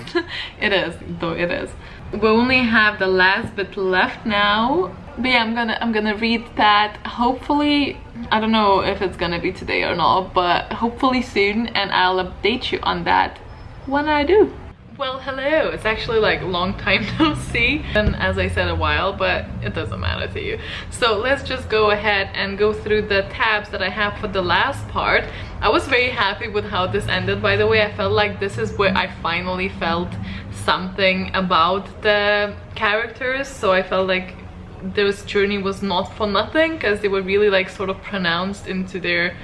It is, though it is. We only have the last bit left now. But yeah, I'm gonna read that hopefully, I don't know if it's gonna be today or not, but hopefully soon, and I'll update you on that when I do. Well, hello. It's actually like a long time no see, and as I said, a while, but it doesn't matter to you. So let's just go ahead and go through the tabs that I have for the last part. I was very happy with how this ended, by the way. I felt like this is where I finally felt something about the characters, so I felt like this journey was not for nothing, because they were really like sort of pronounced into their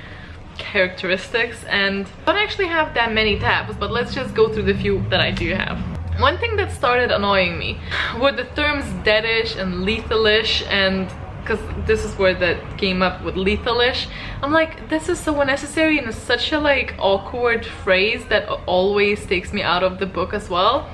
characteristics. And I don't actually have that many tabs, but let's just go through the few that I do have. One thing that started annoying me were the terms deadish and lethalish, and because this is where that came up with lethalish. I'm like, this is so unnecessary, and it's such a like awkward phrase that always takes me out of the book as well.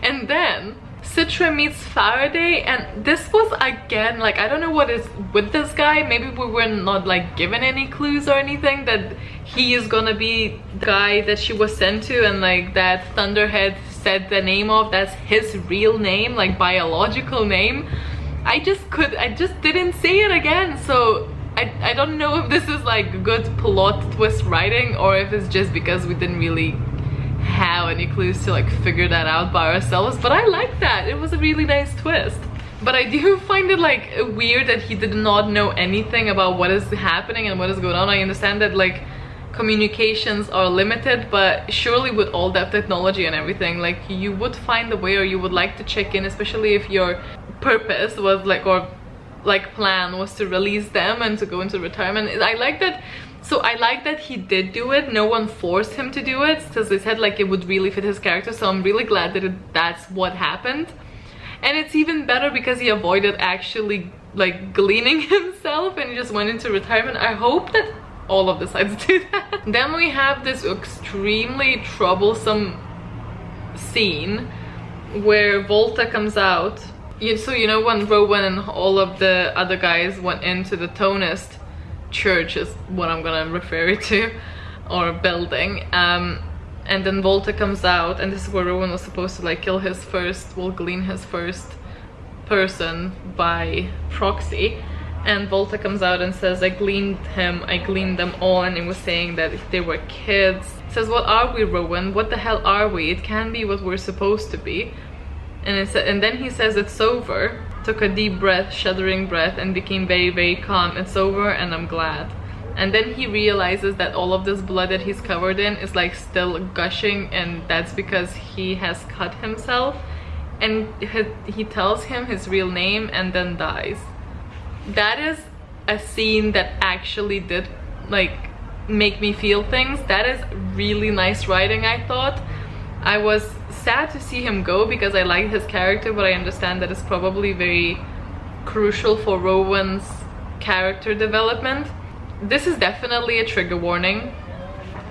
And then Citra meets Faraday, and this was again like, I don't know what is with this guy. Maybe we were not like given any clues or anything that he is gonna be the guy that she was sent to, and like that Thunderhead said the name of, that's his real name, like biological name. I just didn't see it again. So I don't know if this is like good plot twist writing, or if it's just because we didn't really have any clues to like figure that out by ourselves, but I like that. It was a really nice twist. But I do find it like weird that he did not know anything about what is happening and what is going on. I understand that like communications are limited, but surely with all that technology and everything, like you would find a way, or you would like to check in, especially if your purpose was like, or like plan was to release them and to go into retirement. I like that. So I like that he did do it. No one forced him to do it, because they said like it would really fit his character. So I'm really glad that that's what happened. And it's even better because he avoided actually like gleaning himself and he just went into retirement. I hope that all of the sides do that. Then we have this extremely troublesome scene where Volta comes out. So you know when Rowan and all of the other guys went into the Tonist church, is what I'm gonna refer it to, or building, and then Volta comes out, and this is where Rowan was supposed to like kill his first, well, glean his first person by proxy. And Volta comes out and says, I gleaned them all, and it was saying that they were kids. It says, what are we, Rowan? What the hell are we? It can't be what we're supposed to be. And then he says, it's over. Took a deep breath, shuddering breath, and became very, very calm. It's over, and I'm glad. And then he realizes that all of this blood that he's covered in is like still gushing, and that's because he has cut himself. And he tells him his real name and then dies. That is a scene that actually did like make me feel things. That is really nice writing, I thought. I was sad to see him go because I liked his character, but I understand that it's probably very crucial for Rowan's character development. This is definitely a trigger warning,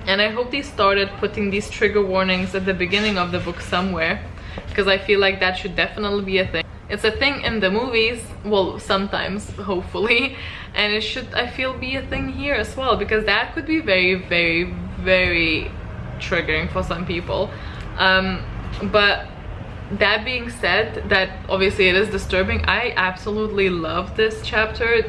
and I hope they started putting these trigger warnings at the beginning of the book somewhere, because I feel like that should definitely be a thing. It's a thing in the movies, well, sometimes, hopefully, and it should, I feel, be a thing here as well, because that could be very, very, very triggering for some people. But that being said, that obviously it is disturbing, I absolutely love this chapter.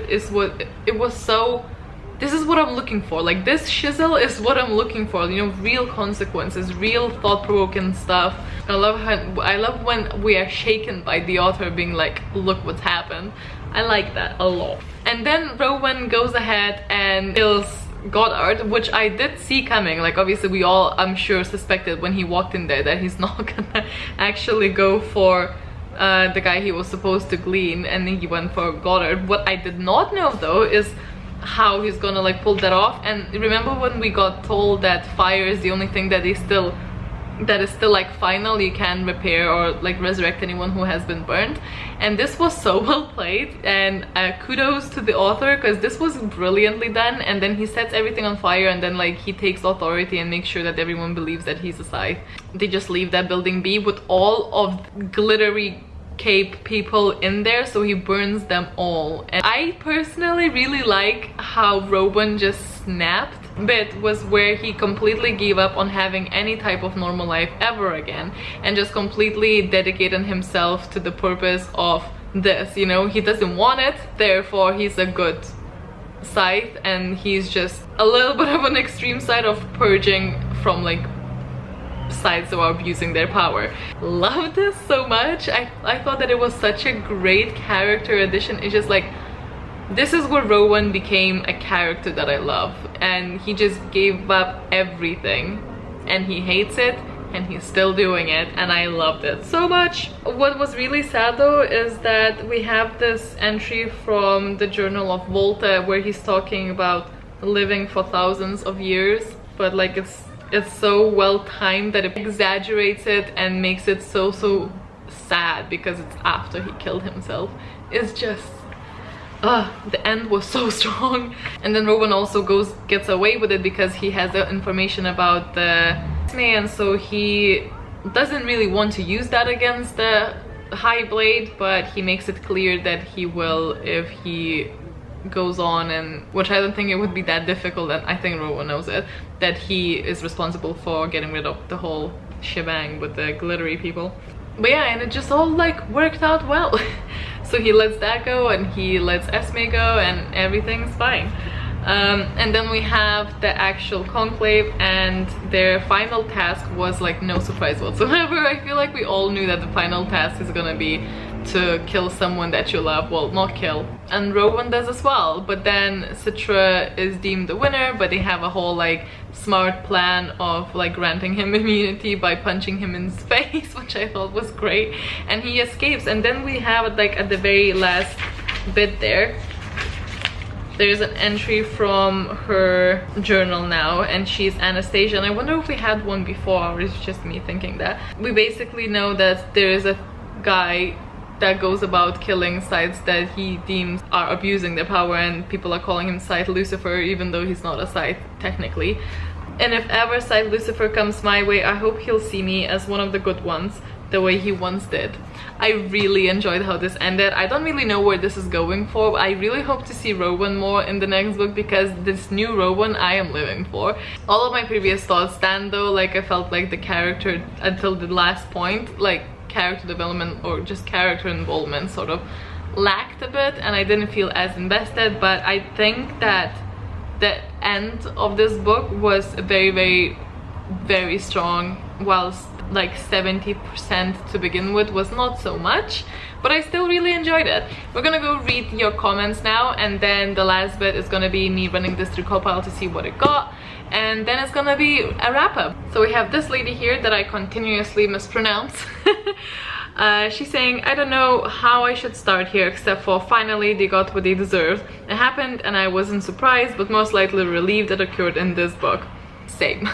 This is what I'm looking for. Like, this shizzle is what I'm looking for, you know, real consequences, real thought-provoking stuff. I love when we are shaken by the author being like, look what's happened. I like that a lot. And then Rowan goes ahead and kills Goddard, which I did see coming. Like, obviously we all, I'm sure, suspected when he walked in there that he's not gonna actually go for the guy he was supposed to glean, and then he went for Goddard. What I did not know though is how he's gonna like pull that off. And remember when we got told that fire is the only thing that is still like final, you can repair or like resurrect anyone who has been burned. And this was so well played, and kudos to the author, because this was brilliantly done. And then he sets everything on fire, and then like he takes authority and makes sure that everyone believes that he's a Scythe. They just leave that building be with all of glittery cape people in there, so he burns them all. And I personally really like how Rowan just snapped. Bit was where he completely gave up on having any type of normal life ever again, and just completely dedicated himself to the purpose of this, you know. He doesn't want it, therefore he's a good Scythe, and he's just a little bit of an extreme side of purging from like Scythes who are abusing their power. Love this so much. I thought that it was such a great character addition. It's just like, this is where Rowan became a character that I love, and he just gave up everything, and he hates it, and he's still doing it, and I loved it so much. What was really sad though is that we have this entry from the journal of Volta where he's talking about living for thousands of years, but like it's so well timed that it exaggerates it and makes it so sad because it's after he killed himself. It's just the end was so strong. And then Rowan also gets away with it because he has the information about the and so he doesn't really want to use that against the High Blade, but he makes it clear that he will if he goes on, and which I don't think it would be that difficult, and I think Rowan knows it, that he is responsible for getting rid of the whole shebang with the glittery people. But yeah, and it just all like worked out well. So he lets that go, and he lets Esme go, and everything's fine. And then we have the actual Conclave, and their final task was like no surprise whatsoever. I feel like we all knew that the final task is gonna be to kill someone that you love. Well, not kill. And Rowan does as well, but then Citra is deemed the winner, but they have a whole like smart plan of like granting him immunity by punching him in his face, which I thought was great, and he escapes. And then we have like at the very last bit there's an entry from her journal now, and she's Anastasia, and I wonder if we had one before, or it's just me thinking that. We basically know that there is a guy that goes about killing Scythes that he deems are abusing their power, and people are calling him Scythe Lucifer, even though he's not a Scythe technically. And if ever Scythe Lucifer comes my way, I hope he'll see me as one of the good ones, the way he once did. I really enjoyed how this ended. I don't really know where this is going for, but I really hope to see Rowan more in the next book, because this new Rowan I am living for. All of my previous thoughts stand though. Like, I felt like the character until the last point, like character development or just character involvement sort of lacked a bit, and I didn't feel as invested. But I think that the end of this book was very strong, whilst like 70% to begin with was not so much, but I still really enjoyed it. We're gonna go read your comments now, and then the last bit is gonna be me running this through Copilot to see what it got, and then it's gonna be a wrap-up. So we have this lady here that I continuously mispronounce. She's saying, I don't know how I should start here, except for finally they got what they deserved. It happened and I wasn't surprised, but most likely relieved it occurred in this book. Same.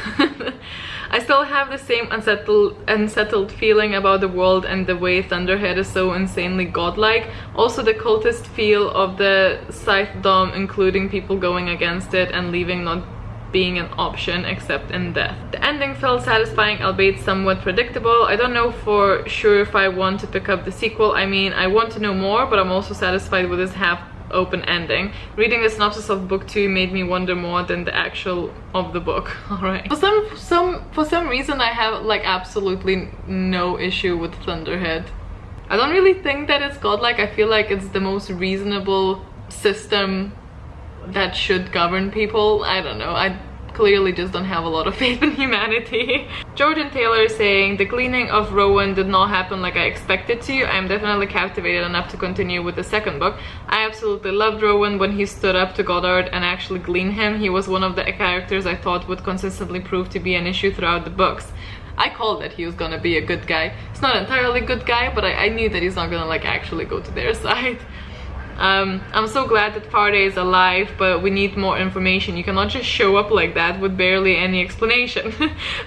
I still have the same unsettled feeling about the world, and the way Thunderhead is so insanely godlike. Also the cultist feel of the Scythedom, including people going against it and leaving not being an option except in death. The ending felt satisfying, albeit somewhat predictable. I don't know for sure if I want to pick up the sequel. I mean, I want to know more, but I'm also satisfied with this half-open ending. Reading the synopsis of book 2 made me wonder more than the actual of the book. Alright. For some reason I have like absolutely no issue with Thunderhead. I don't really think that it's godlike. I feel like it's the most reasonable system that should govern people. I don't know, I clearly just don't have a lot of faith in humanity. Jordan Taylor is saying, the gleaning of Rowan did not happen like I expected to. I am definitely captivated enough to continue with the second book. I absolutely loved Rowan when he stood up to Goddard and actually gleaned him. He was one of the characters I thought would consistently prove to be an issue throughout the books. I called that he was gonna be a good guy. He's not entirely good guy, but I knew that he's not gonna like actually go to their side. I'm so glad that Faraday is alive, but we need more information. You cannot just show up like that with barely any explanation.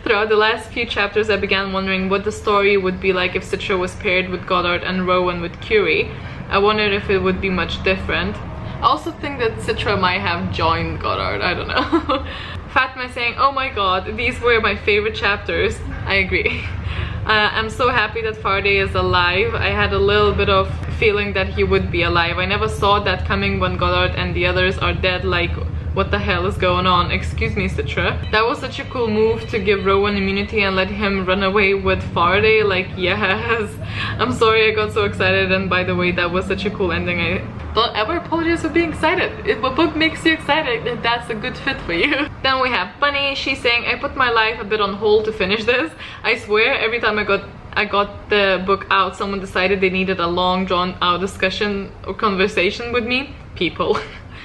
Throughout the last few chapters, I began wondering what the story would be like if Citra was paired with Goddard and Rowan with Curie. I wondered if it would be much different. I also think that Citra might have joined Goddard, I don't know. Fatma is saying, oh my god, these were my favorite chapters. I agree. I'm so happy that Faraday is alive. I had a little bit of feeling that he would be alive. I never saw that coming when Goddard and the others are dead. Like, what the hell is going on? Excuse me, Citra. That was such a cool move to give Rowan immunity and let him run away with Faraday. Like, yes. I'm sorry I got so excited, and by the way, that was such a cool ending. I don't ever apologize for being excited. If a book makes you excited, that's a good fit for you. Then we have Bunny. She's saying, I put my life a bit on hold to finish this. I swear every time I got the book out, someone decided they needed a long drawn out discussion or conversation with me. People.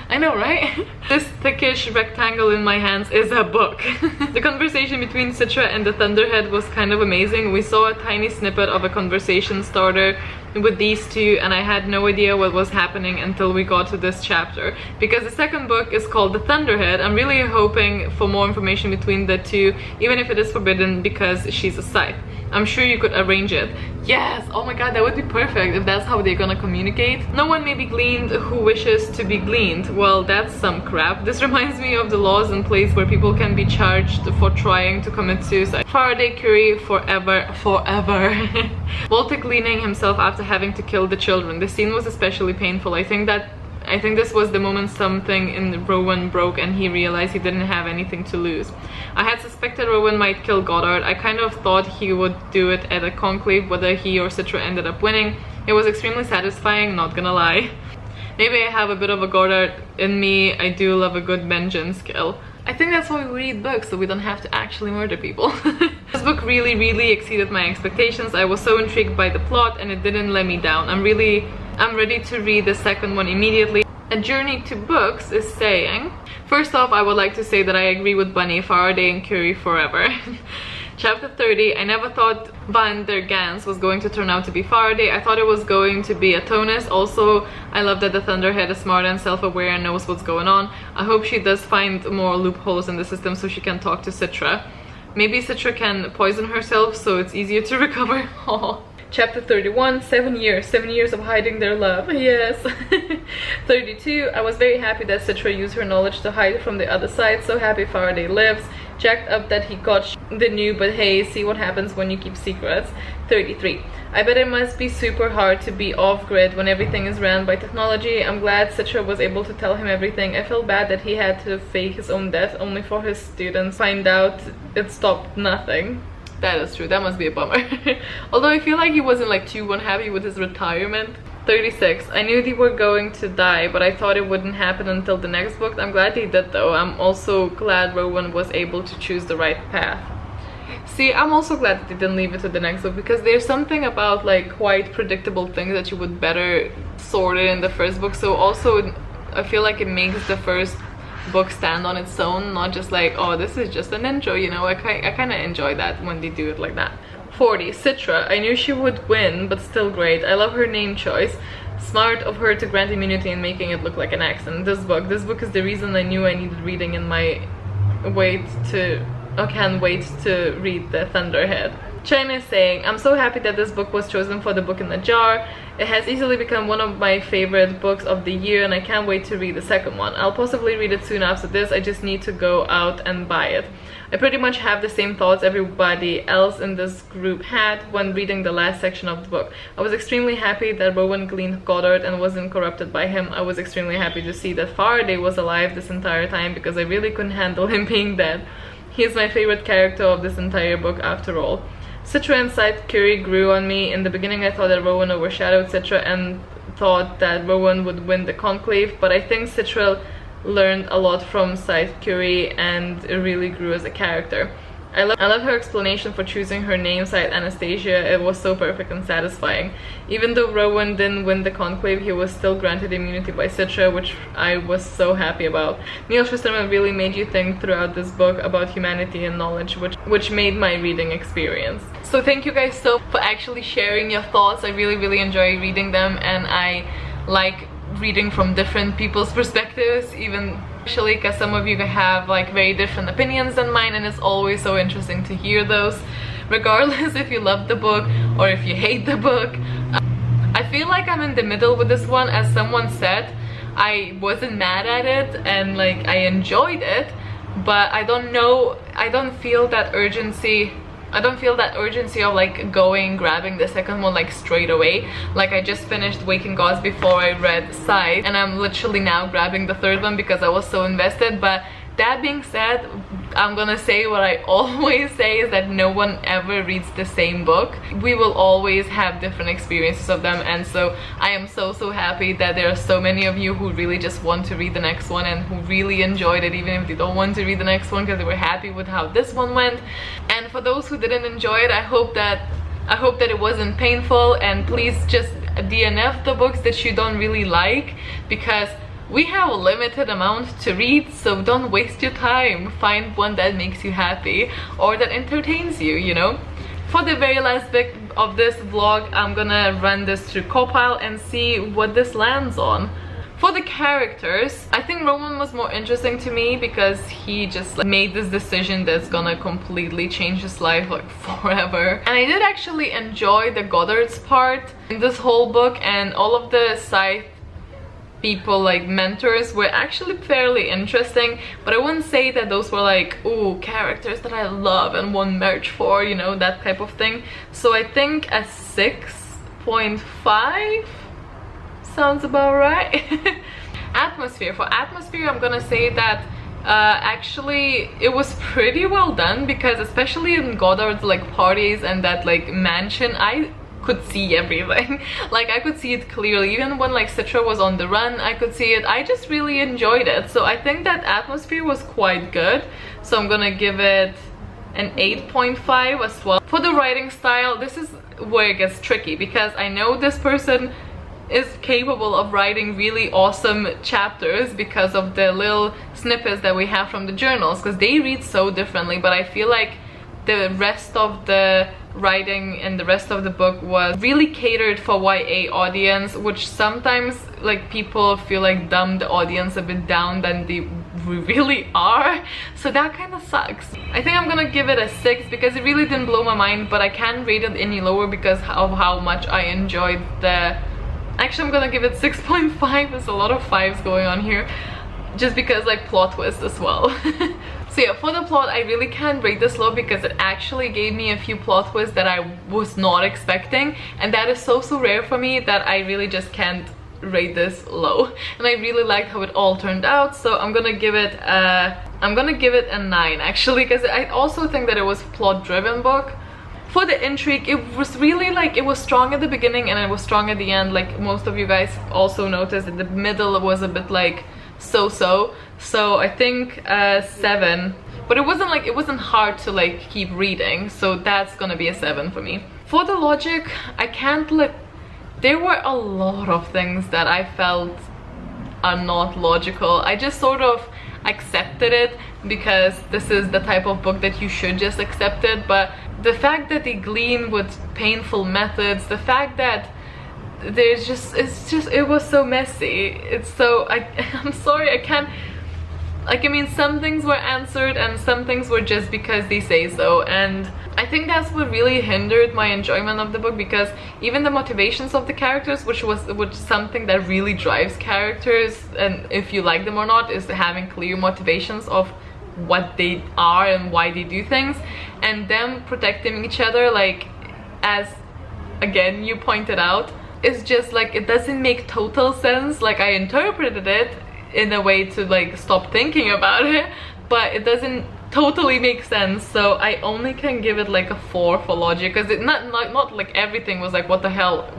I know, right? This thickish rectangle in my hands is a book. The conversation between Citra and the Thunderhead was kind of amazing. We saw a tiny snippet of a conversation starter with these two, and I had no idea what was happening until we got to this chapter. Because the second book is called The Thunderhead, I'm really hoping for more information between the two, even if it is forbidden because she's a Scythe. I'm sure you could arrange it. Yes! Oh my god, that would be perfect if that's how they're gonna communicate. No one may be gleaned who wishes to be gleaned. Well, that's some crap. This reminds me of the laws in place where people can be charged for trying to commit suicide. Faraday Curie forever. Walter gleaning himself after having to kill the children. The scene was especially painful. I think this was the moment something in Rowan broke and he realized he didn't have anything to lose. I had suspected Rowan might kill Goddard. I kind of thought he would do it at a conclave, whether he or Citra ended up winning. It was extremely satisfying, not gonna lie. Maybe I have a bit of a Goddard in me. I do love a good vengeance skill. I think that's why we read books, so we don't have to actually murder people. This book really exceeded my expectations. I was so intrigued by the plot and it didn't let me down. I'm ready to read the second one immediately. A Journey to Books is saying, first off, I would like to say that I agree with Bunny, Faraday and Curie forever. Chapter 30, I never thought Van der Gans was going to turn out to be Faraday. I thought it was going to be a Tonus. Also, I love that the Thunderhead is smart and self-aware and knows what's going on. I hope she does find more loopholes in the system so she can talk to Citra. Maybe Citra can poison herself so it's easier to recover. Chapter 31, 7 years of hiding their love. Yes. 32, I was very happy that Citra used her knowledge to hide from the other side. So happy Faraday lives. Jacked up that he got the new, but hey, see what happens when you keep secrets. 33, I bet it must be super hard to be off-grid when everything is ran by technology. I'm glad Citra was able to tell him everything. I felt bad that he had to fake his own death only for his students find out it stopped nothing. That is true, that must be a bummer. Although I feel like he wasn't like too unhappy with his retirement. 36, I knew they were going to die, but I thought it wouldn't happen until the next book. I'm glad they did though. I'm also glad Rowan was able to choose the right path. See, I'm also glad that they didn't leave it to the next book, because there's something about like quite predictable things that you would better sort it in the first book. So also I feel like it makes the first book stand on its own, not just like, oh, this is just an intro, you know. I kind of enjoy that when they do it like that. 40, Citra, I knew she would win, but still great. I love her name choice. Smart of her to grant immunity and making it look like an accident. This book is the reason I knew I needed reading in my can't wait to read the Thunderhead. China is saying, I'm so happy that this book was chosen for the book in the jar. It has easily become one of my favorite books of the year and I can't wait to read the second one. I'll possibly read it soon after this. I just need to go out and buy it. I pretty much have the same thoughts everybody else in this group had when reading the last section of the book. I was extremely happy that Rowan gleaned Goddard and wasn't corrupted by him. I was extremely happy to see that Faraday was alive this entire time because I really couldn't handle him being dead. He is my favorite character of this entire book after all. Citra and Scythe Curie grew on me. In the beginning I thought that Rowan overshadowed Citra and thought that Rowan would win the Conclave, but I think Citra learned a lot from Scythe Curie and really grew as a character. I love her explanation for choosing her namesite Anastasia. It was so perfect and satisfying. Even though Rowan didn't win the Conclave, he was still granted immunity by Citra, which I was so happy about. Neil Shusterman really made you think throughout this book about humanity and knowledge, which made my reading experience. So thank you guys so much for actually sharing your thoughts. I really enjoy reading them, and I like reading from different people's perspectives, even especially because some of you have like very different opinions than mine, and it's always so interesting to hear those, regardless if you love the book or if you hate the book. I feel like I'm in the middle with this one. As someone said, I wasn't mad at it and like I enjoyed it, but I don't feel that urgency of like grabbing the second one like straight away. Like I just finished Waking Gods before I read Scythe, and I'm literally now grabbing the third one because I was so invested. But that being said, I'm gonna say what I always say, is that no one ever reads the same book. We will always have different experiences of them, and so I am so happy that there are so many of you who really just want to read the next one and who really enjoyed it, even if they don't want to read the next one because they were happy with how this one went. And for those who didn't enjoy it, I hope that it wasn't painful, and please just DNF the books that you don't really like, because we have a limited amount to read, so don't waste your time. Find one that makes you happy or that entertains you, you know. For the very last bit of this vlog, I'm gonna run this through Copile and see what this lands on. For the characters, I think Rowan was more interesting to me because he just like, made this decision that's gonna completely change his life like forever. And I did actually enjoy the Goddard's part in this whole book, and all of the Scythe people like mentors were actually fairly interesting, but I wouldn't say that those were like, ooh, characters that I love and want merch for, you know, that type of thing. So I think a 6.5 sounds about right. Atmosphere. For atmosphere, I'm gonna say that actually it was pretty well done, because especially in Goddard's like parties and that like mansion, I could see everything. Like I could see it clearly. Even when like Citra was on the run, I could see it. I just really enjoyed it. So I think that atmosphere was quite good. So I'm gonna give it an 8.5 as well. For the writing style, this is where it gets tricky, because I know this person is capable of writing really awesome chapters because of the little snippets that we have from the journals, because they read so differently, but I feel like the rest of the writing and the rest of the book was really catered for YA audience, which sometimes like people feel like dumb the audience a bit down than they really are, so that kind of sucks. I think I'm gonna give it a 6 because it really didn't blow my mind, but I can't rate it any lower because of how much I enjoyed the... Actually, I'm gonna give it 6.5. There's a lot of 5s going on here, just because like plot twist as well. So yeah, for the plot, I really can't rate this low because it actually gave me a few plot twists that I was not expecting, and that is so rare for me that I really just can't rate this low. And I really liked how it all turned out, so I'm gonna give it a 9 actually, because I also think that it was a plot-driven book. For the intrigue, it was really like, it was strong at the beginning and it was strong at the end. Like most of you guys also noticed that the middle was a bit like so I think 7, but it wasn't hard to like keep reading, so that's gonna be a 7 for me. For the logic, I can't let... There were a lot of things that I felt are not logical. I just sort of accepted it because this is the type of book that you should just accept it, but the fact that they glean with painful methods, the fact that there's just, it was so messy. It's so, I'm sorry, I can't, like, I mean, some things were answered and some things were just because they say so, and I think that's what really hindered my enjoyment of the book, because even the motivations of the characters, which something that really drives characters, and if you like them or not, is having clear motivations of what they are and why they do things, and them protecting each other, like, as again you pointed out, is just like, it doesn't make total sense. Like, I interpreted it in a way to like stop thinking about it, but it doesn't totally make sense, so I only can give it like a 4 for logic, because it not like everything was like what the hell,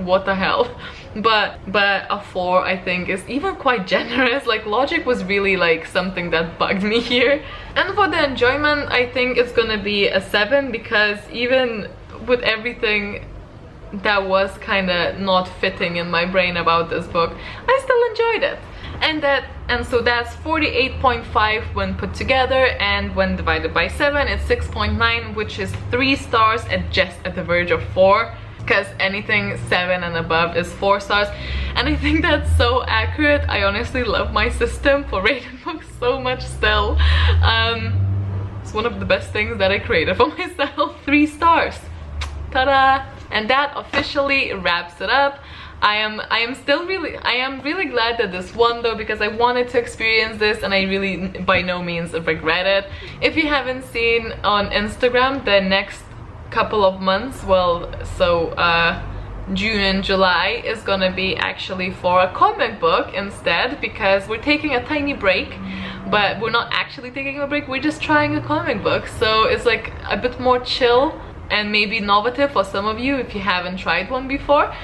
but a 4 I think is even quite generous. Like, logic was really like something that bugged me here. And for the enjoyment, I think it's gonna be a 7, because even with everything that was kind of not fitting in my brain about this book, I still enjoyed it. And so that's 48.5 when put together, and when divided by 7 it's 6.9, which is 3 stars at just at the verge of 4, because anything 7 and above is 4 stars. And I think that's so accurate. I honestly love my system for rating books so much still. It's one of the best things that I created for myself. 3 stars, ta-da! And that officially wraps it up. I am really glad that this won though, because I wanted to experience this and I really by no means regret it. If you haven't seen on Instagram, the next couple of months, well, so June and July is gonna be actually for a comic book instead, because we're taking a tiny break, but we're not actually taking a break, we're just trying a comic book, so it's like a bit more chill and maybe innovative for some of you if you haven't tried one before.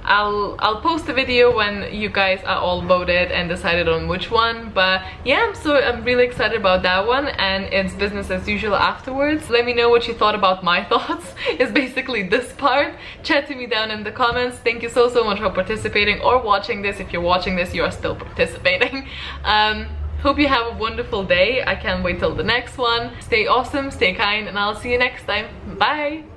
I'll post a video when you guys are all voted and decided on which one, but yeah, so I'm really excited about that one, and it's business as usual afterwards. Let me know what you thought about my thoughts. It's basically this part. Chat to me down in the comments. Thank you so much for participating or watching this. If you're watching this, you are still participating. Hope you have a wonderful day. I can't wait till the next one. Stay awesome, stay kind, and I'll see you next time. Bye!